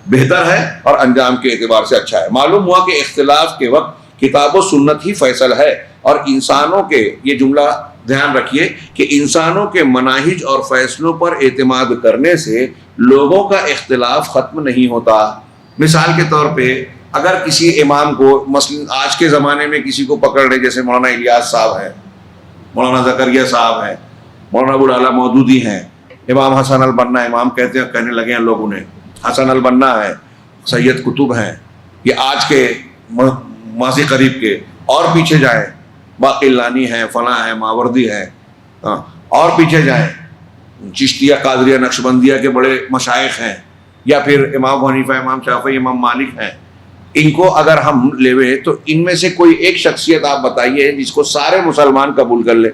بہتر ہے اور انجام کے اعتبار سے اچھا ہے. معلوم ہوا کہ اختلاف کے وقت کتاب و سنت ہی فیصل ہے. اور انسانوں کے، یہ جملہ دھیان رکھیے کہ انسانوں کے مناہج اور فیصلوں پر اعتماد کرنے سے لوگوں کا اختلاف ختم نہیں ہوتا. مثال کے طور پہ اگر کسی امام کو، مثلا آج کے زمانے میں کسی کو پکڑ لے، جیسے مولانا الیاس صاحب ہیں، مولانا زکریا صاحب ہیں، مولانا ابو الاعلیٰ مودودی ہیں، امام حسن البنا، امام کہنے لگے ہیں لوگ انہیں، حسن البنا ہے، سید قطب ہیں، یہ آج کے ماضی قریب کے. اور پیچھے جائیں، باقلانی ہیں، فلاں ہیں، ماوردی ہیں، اور پیچھے جائیں چشتیہ، قادریہ، نقشبندیہ کے بڑے مشائخ ہیں، یا پھر امام حنیفہ، امام شافعی، امام مالک ہیں. ان کو اگر ہم لیوے تو ان میں سے کوئی ایک شخصیت آپ بتائیے جس کو سارے مسلمان قبول کر لیں،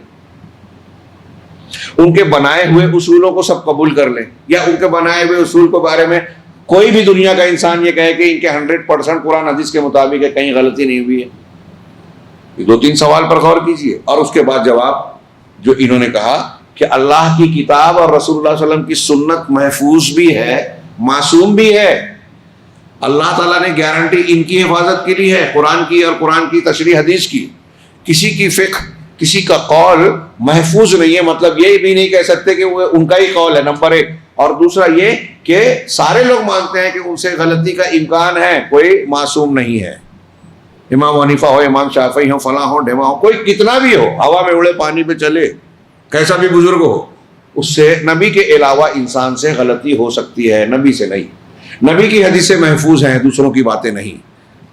ان کے بنائے ہوئے اصولوں کو سب قبول کر لیں، یا ان کے بنائے ہوئے اصول کے بارے میں کوئی بھی دنیا کا انسان یہ کہے کہ ان کے 100% قرآن حدیث کے مطابق ہے، کہیں غلطی نہیں ہوئی ہے. یہ 2-3 سوال پر غور کیجیے. اور اس کے بعد جواب جو انہوں نے کہا کہ اللہ کی کتاب اور رسول اللہ صلی اللہ علیہ وسلم کی سنت محفوظ بھی ہے، معصوم بھی ہے. اللہ تعالیٰ نے گارنٹی ان کی حفاظت کے لیے ہے، قرآن کی اور قرآن کی تشریح حدیث کی. کسی کی فقہ، کسی کا قول محفوظ نہیں ہے، مطلب یہ بھی نہیں کہہ سکتے کہ وہ ان کا ہی قول ہے، نمبر 1. اور دوسرا یہ کہ سارے لوگ مانتے ہیں کہ ان سے غلطی کا امکان ہے، کوئی معصوم نہیں ہے. امام حنیفہ ہو، امام شافعی ہو، فلاں ہو، ڈھیما ہو، کوئی کتنا بھی ہو، ہوا میں اڑے، پانی پہ چلے، کیسا بھی بزرگ ہو، اس سے نبی کے علاوہ انسان سے غلطی ہو سکتی ہے، نبی سے نہیں. نبی کی حدیثیں محفوظ ہیں، دوسروں کی باتیں نہیں.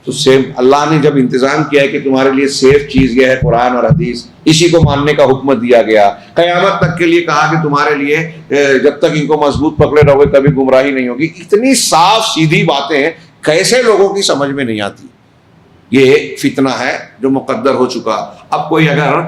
تو سیم اللہ نے جب انتظام کیا ہے کہ تمہارے لیے سیف چیز یہ ہے قرآن اور حدیث، اسی کو ماننے کا حکم دیا گیا. قیامت تک کے لیے کہا کہ تمہارے لیے جب تک ان کو مضبوط پکڑے رہو گے کبھی گمراہی نہیں ہوگی. اتنی صاف سیدھی باتیں کیسے لوگوں کی سمجھ میں نہیں آتی؟ یہ فتنہ ہے جو مقدر ہو چکا. اب کوئی اگر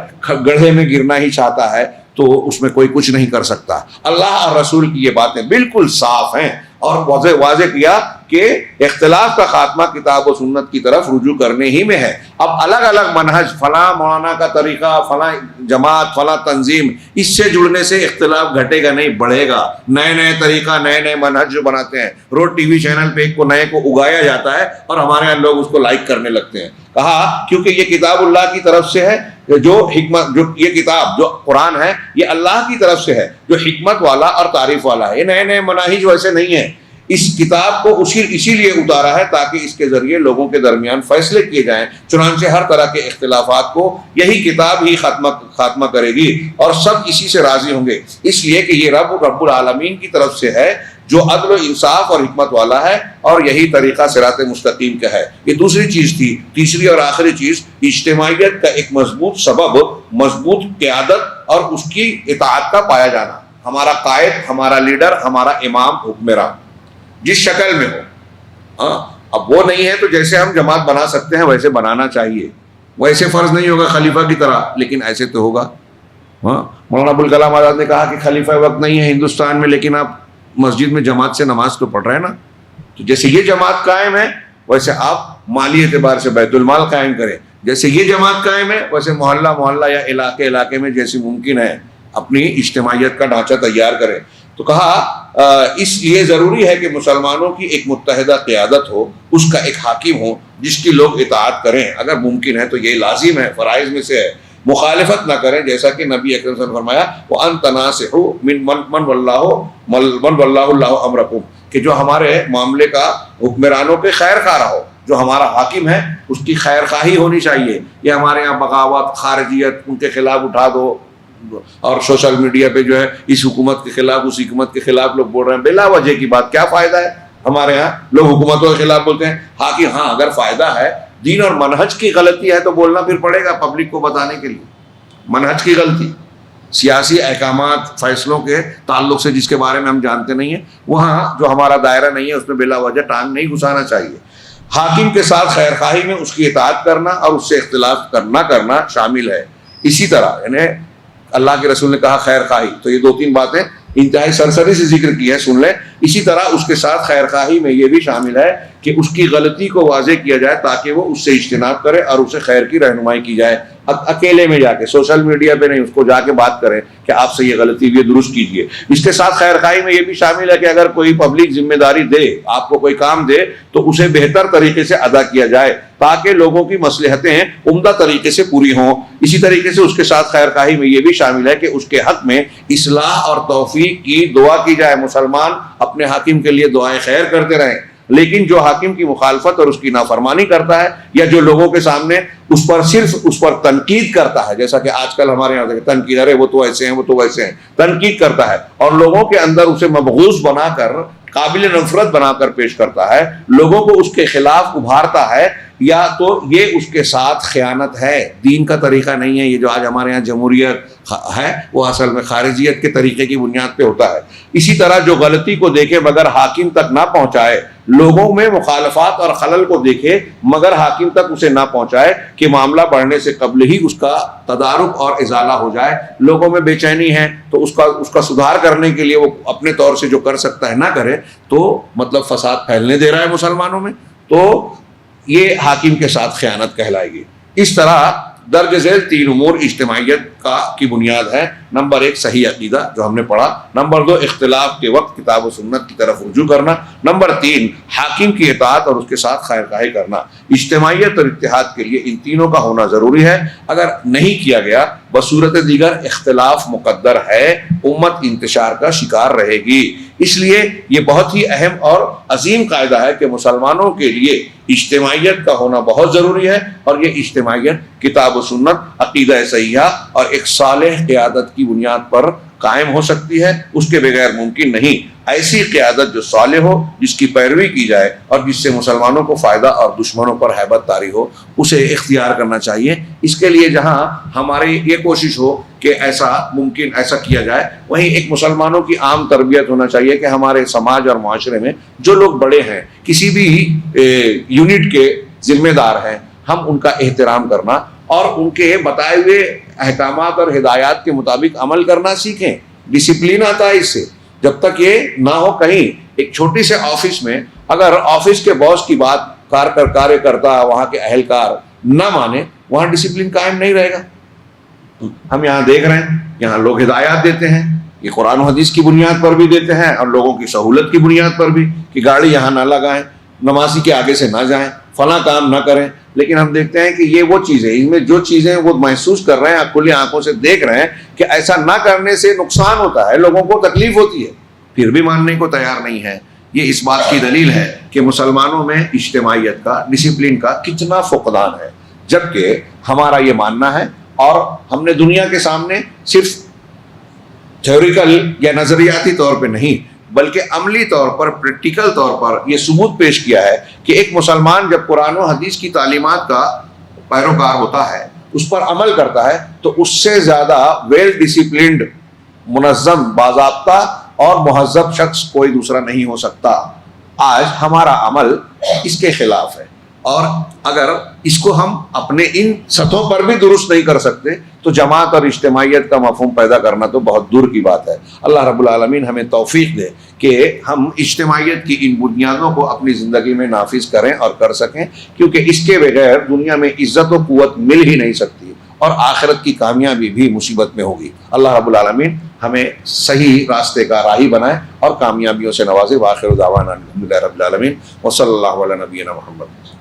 گڑھے میں گرنا ہی چاہتا ہے تو اس میں کوئی کچھ نہیں کر سکتا. اللہ اور رسول کی یہ باتیں بالکل صاف ہیں، اور واضح کیا کہ اختلاف کا خاتمہ کتاب و سنت کی طرف رجوع کرنے ہی میں ہے. اب الگ الگ منہج، فلاں مولانا کا طریقہ، فلاں جماعت، فلاں تنظیم، اس سے جڑنے سے اختلاف گھٹے گا نہیں، بڑھے گا. نئے نئے طریقہ، نئے نئے منہج جو بناتے ہیں، روز ٹی وی چینل پہ ایک کو نئے کو اگایا جاتا ہے اور ہمارے یہاں لوگ اس کو لائک کرنے لگتے ہیں. کہا کیونکہ یہ کتاب اللہ کی طرف سے ہے، جو حکمت، جو یہ کتاب جو قرآن ہے یہ اللہ کی طرف سے ہے، جو حکمت والا اور تعریف والا ہے. یہ نئے نئے مناہج ویسے نہیں ہیں. اس کتاب کو اسی لیے اتارا ہے تاکہ اس کے ذریعے لوگوں کے درمیان فیصلے کیے جائیں. چنانچہ ہر طرح کے اختلافات کو یہی کتاب ہی خاتمہ کرے گی اور سب اسی سے راضی ہوں گے. اس لیے کہ یہ رب العالمین کی طرف سے ہے جو عدل و انصاف اور حکمت والا ہے، اور یہی طریقہ صراط مستقیم کا ہے۔ یہ دوسری چیز تھی۔ تیسری اور آخری چیز اجتماعیت کا ایک مضبوط سبب، مضبوط قیادت اور اس کی اطاعت کا پایا جانا۔ ہمارا قائد، ہمارا لیڈر، ہمارا امام، حکمراں جس شکل میں ہو، اب وہ نہیں ہے تو جیسے ہم جماعت بنا سکتے ہیں ویسے بنانا چاہیے، ویسے فرض نہیں ہوگا خلیفہ کی طرح، لیکن ایسے تو ہوگا۔ مولانا ابوالکلام آزاد نے کہا کہ خلیفہ وقت نہیں ہے ہندوستان میں، لیکن آپ مسجد میں جماعت سے نماز تو پڑھ رہے ہیں نا، تو جیسے یہ جماعت قائم ہے ویسے آپ مالی اعتبار سے بیت المال قائم کریں، جیسے یہ جماعت قائم ہے ویسے محلہ محلہ یا علاقے میں جیسی ممکن ہے اپنی اجتماعیت کا ڈھانچہ تیار کریں۔ تو کہا یہ ضروری ہے کہ مسلمانوں کی ایک متحدہ قیادت ہو، اس کا ایک حاکم ہو جس کی لوگ اطاعت کریں، اگر ممکن ہے تو یہ لازم ہے، فرائض میں سے ہے، مخالفت نہ کریں، جیسا کہ نبی اکرم صلی اللہ علیہ وسلم نے فرمایا وَأَن تَنَاصِحُوا مَنْ وَلَّاهُ اللَّهُ أَمْرَكُمْ، کہ جو ہمارے معاملے کا حکمرانوں کے خیر خواہ رہو، جو ہمارا حاکم ہے اس کی خیر خواہی ہونی چاہیے۔ یہ ہمارے یہاں بغاوت، خارجیت، ان کے خلاف اٹھا دو، اور سوشل میڈیا پہ جو ہے اس حکومت کے خلاف اس حکومت کے خلاف لوگ بول رہے ہیں، بلا وجہ کی بات، کیا فائدہ ہے؟ ہمارے ہاں لوگ حکومتوں کے خلاف بولتے ہیں، ہاں اگر فائدہ ہے، دین اور منہج کی غلطی ہے تو بولنا پھر پڑے گا پبلک کو بتانے کے لیے۔ منہج کی غلطی، سیاسی احکامات، فیصلوں کے تعلق سے جس کے بارے میں ہم جانتے نہیں ہیں، وہاں جو ہمارا دائرہ نہیں ہے اس میں بلا وجہ ٹانگ نہیں گھسانا چاہیے۔ حاکم کے ساتھ خیر خواہی میں اس کی اطاعت کرنا اور اس سے اختلاف کرنا شامل ہے۔ اسی طرح یعنی اللہ کے رسول نے کہا خیر خواہی، تو یہ 2-3 باتیں انتہائی سرسری سے ذکر کی ہے، سن لیں۔ اسی طرح اس کے ساتھ خیر خواہی میں یہ بھی شامل ہے کہ اس کی غلطی کو واضح کیا جائے تاکہ وہ اس سے اجتناب کرے اور اسے خیر کی رہنمائی کی جائے، اکیلے میں جا کے، سوشل میڈیا پہ نہیں، اس کو جا کے بات کریں کہ آپ سے یہ غلطی ہوئی ہے، درست کیجیے۔ اس کے ساتھ خیر خواہی میں یہ بھی شامل ہے کہ اگر کوئی پبلک ذمہ داری دے، آپ کو کوئی کام دے، تو اسے بہتر طریقے سے ادا کیا جائے تاکہ لوگوں کی مصلحتیں عمدہ طریقے سے پوری ہوں۔ اسی طریقے سے اس کے ساتھ خیر خواہی میں یہ بھی شامل ہے کہ اس کے حق میں اصلاح اور توفیق کی دعا کی جائے۔ مسلمان اپنے حاکم کے لیے دعائیں خیر کرتے رہیں، لیکن جو حاکم کی مخالفت اور اس کی نافرمانی کرتا ہے، یا جو لوگوں کے سامنے صرف اس پر تنقید کرتا ہے، جیسا کہ آج کل ہمارے یہاں تنقید، ارے وہ تو ایسے ہیں، وہ تو ویسے ہیں، تنقید کرتا ہے اور لوگوں کے اندر اسے مبغوض بنا کر، قابل نفرت بنا کر پیش کرتا ہے، لوگوں کو اس کے خلاف ابھارتا ہے، یا تو یہ اس کے ساتھ خیانت ہے، دین کا طریقہ نہیں ہے۔ یہ جو آج ہمارے یہاں جمہوریت ہے وہ اصل میں خارجیت کے طریقے کی بنیاد پہ ہوتا ہے۔ اسی طرح جو غلطی کو دیکھے مگر حاکم تک نہ پہنچائے، لوگوں میں مخالفات اور خلل کو دیکھے مگر حاکم تک اسے نہ پہنچائے کہ معاملہ بڑھنے سے قبل ہی اس کا تدارک اور ازالہ ہو جائے۔ لوگوں میں بے چینی ہے تو اس کا سدھار کرنے کے لیے وہ اپنے طور سے جو کر سکتا ہے نہ کرے، تو مطلب فساد پھیلنے دے رہا ہے مسلمانوں میں، تو یہ حاکم کے ساتھ خیانت کہلائے گی۔ اس طرح درج ذیل 3 امور اجتماعیت کی بنیاد ہے۔ نمبر 1 صحیح عقیدہ جو ہم نے پڑھا، نمبر 2 اختلاف کے وقت کتاب و سنت کی طرف رجوع کرنا، نمبر 3 حاکم کی اطاعت اور اس کے ساتھ خیر خواہی کرنا۔ اجتماعیت اور اتحاد کے لیے ان تینوں کا ہونا ضروری ہے، اگر نہیں کیا گیا بصورت دیگر اختلاف مقدر ہے، امت انتشار کا شکار رہے گی۔ اس لیے یہ بہت ہی اہم اور عظیم قاعدہ ہے کہ مسلمانوں کے لیے اجتماعیت کا ہونا بہت ضروری ہے، اور یہ اجتماعیت کتاب و سنت، عقیدہ صحیحہ اور ایک صالح قیادت کی بنیاد پر قائم ہو سکتی ہے، اس کے بغیر ممکن نہیں۔ ایسی قیادت جو صالح ہو، جس کی پیروی کی جائے اور جس سے مسلمانوں کو فائدہ اور دشمنوں پر ہیبت طاری ہو، اسے اختیار کرنا چاہیے۔ اس کے لیے جہاں ہماری یہ کوشش ہو کہ ایسا کیا جائے، وہیں ایک مسلمانوں کی عام تربیت ہونا چاہیے کہ ہمارے سماج اور معاشرے میں جو لوگ بڑے ہیں، کسی بھی یونٹ کے ذمہ دار ہیں، ہم ان کا احترام کرنا اور ان کے بتائے ہوئے احکامات اور ہدایات کے مطابق عمل کرنا سیکھیں۔ ڈسپلن آتا ہے اس سے۔ جب تک یہ نہ ہو، کہیں ایک چھوٹی سے آفس میں اگر آفس کے باس کی بات کارے کرتا وہاں کے اہلکار نہ مانے، وہاں ڈسپلن قائم نہیں رہے گا۔ ہم یہاں دیکھ رہے ہیں، یہاں لوگ ہدایات دیتے ہیں، یہ قرآن و حدیث کی بنیاد پر بھی دیتے ہیں اور لوگوں کی سہولت کی بنیاد پر بھی، کہ گاڑی یہاں نہ لگائیں، نمازی کے آگے سے نہ جائیں، فلاں کام نہ کریں۔ لیکن ہم دیکھتے ہیں کہ یہ وہ چیزیں، ان میں جو چیزیں وہ محسوس کر رہے ہیں، کھلی آنکھوں سے دیکھ رہے ہیں کہ ایسا نہ کرنے سے نقصان ہوتا ہے، لوگوں کو تکلیف ہوتی ہے، پھر بھی ماننے کو تیار نہیں ہے۔ یہ اس بات کی دلیل ہے کہ مسلمانوں میں اجتماعیت کا، ڈسپلن کا کتنا فقدان ہے، جبکہ ہمارا یہ ماننا ہے، اور ہم نے دنیا کے سامنے صرف تھیوریکل یا نظریاتی طور پہ نہیں بلکہ عملی طور پر پریکٹیکل طور پر یہ ثبوت پیش کیا ہے کہ ایک مسلمان جب قرآن و حدیث کی تعلیمات کا پیروکار ہوتا ہے، اس پر عمل کرتا ہے، تو اس سے زیادہ ویل ڈسپلنڈ، منظم، باضابطہ اور مہذب شخص کوئی دوسرا نہیں ہو سکتا۔ آج ہمارا عمل اس کے خلاف ہے، اور اگر اس کو ہم اپنے ان سطحوں پر بھی درست نہیں کر سکتے تو جماعت اور اجتماعیت کا مفہوم پیدا کرنا تو بہت دور کی بات ہے۔ اللہ رب العالمین ہمیں توفیق دے کہ ہم اجتماعیت کی ان بنیادوں کو اپنی زندگی میں نافذ کریں اور کر سکیں، کیونکہ اس کے بغیر دنیا میں عزت و قوت مل ہی نہیں سکتی، اور آخرت کی کامیابی بھی مصیبت میں ہوگی۔ اللہ رب العالمین ہمیں صحیح راستے کا راہی بنائے اور کامیابیوں سے نوازے۔ وآخر دعوانا الحمدللہ رب العالمین، وصلی اللہ علی نبینا محمد۔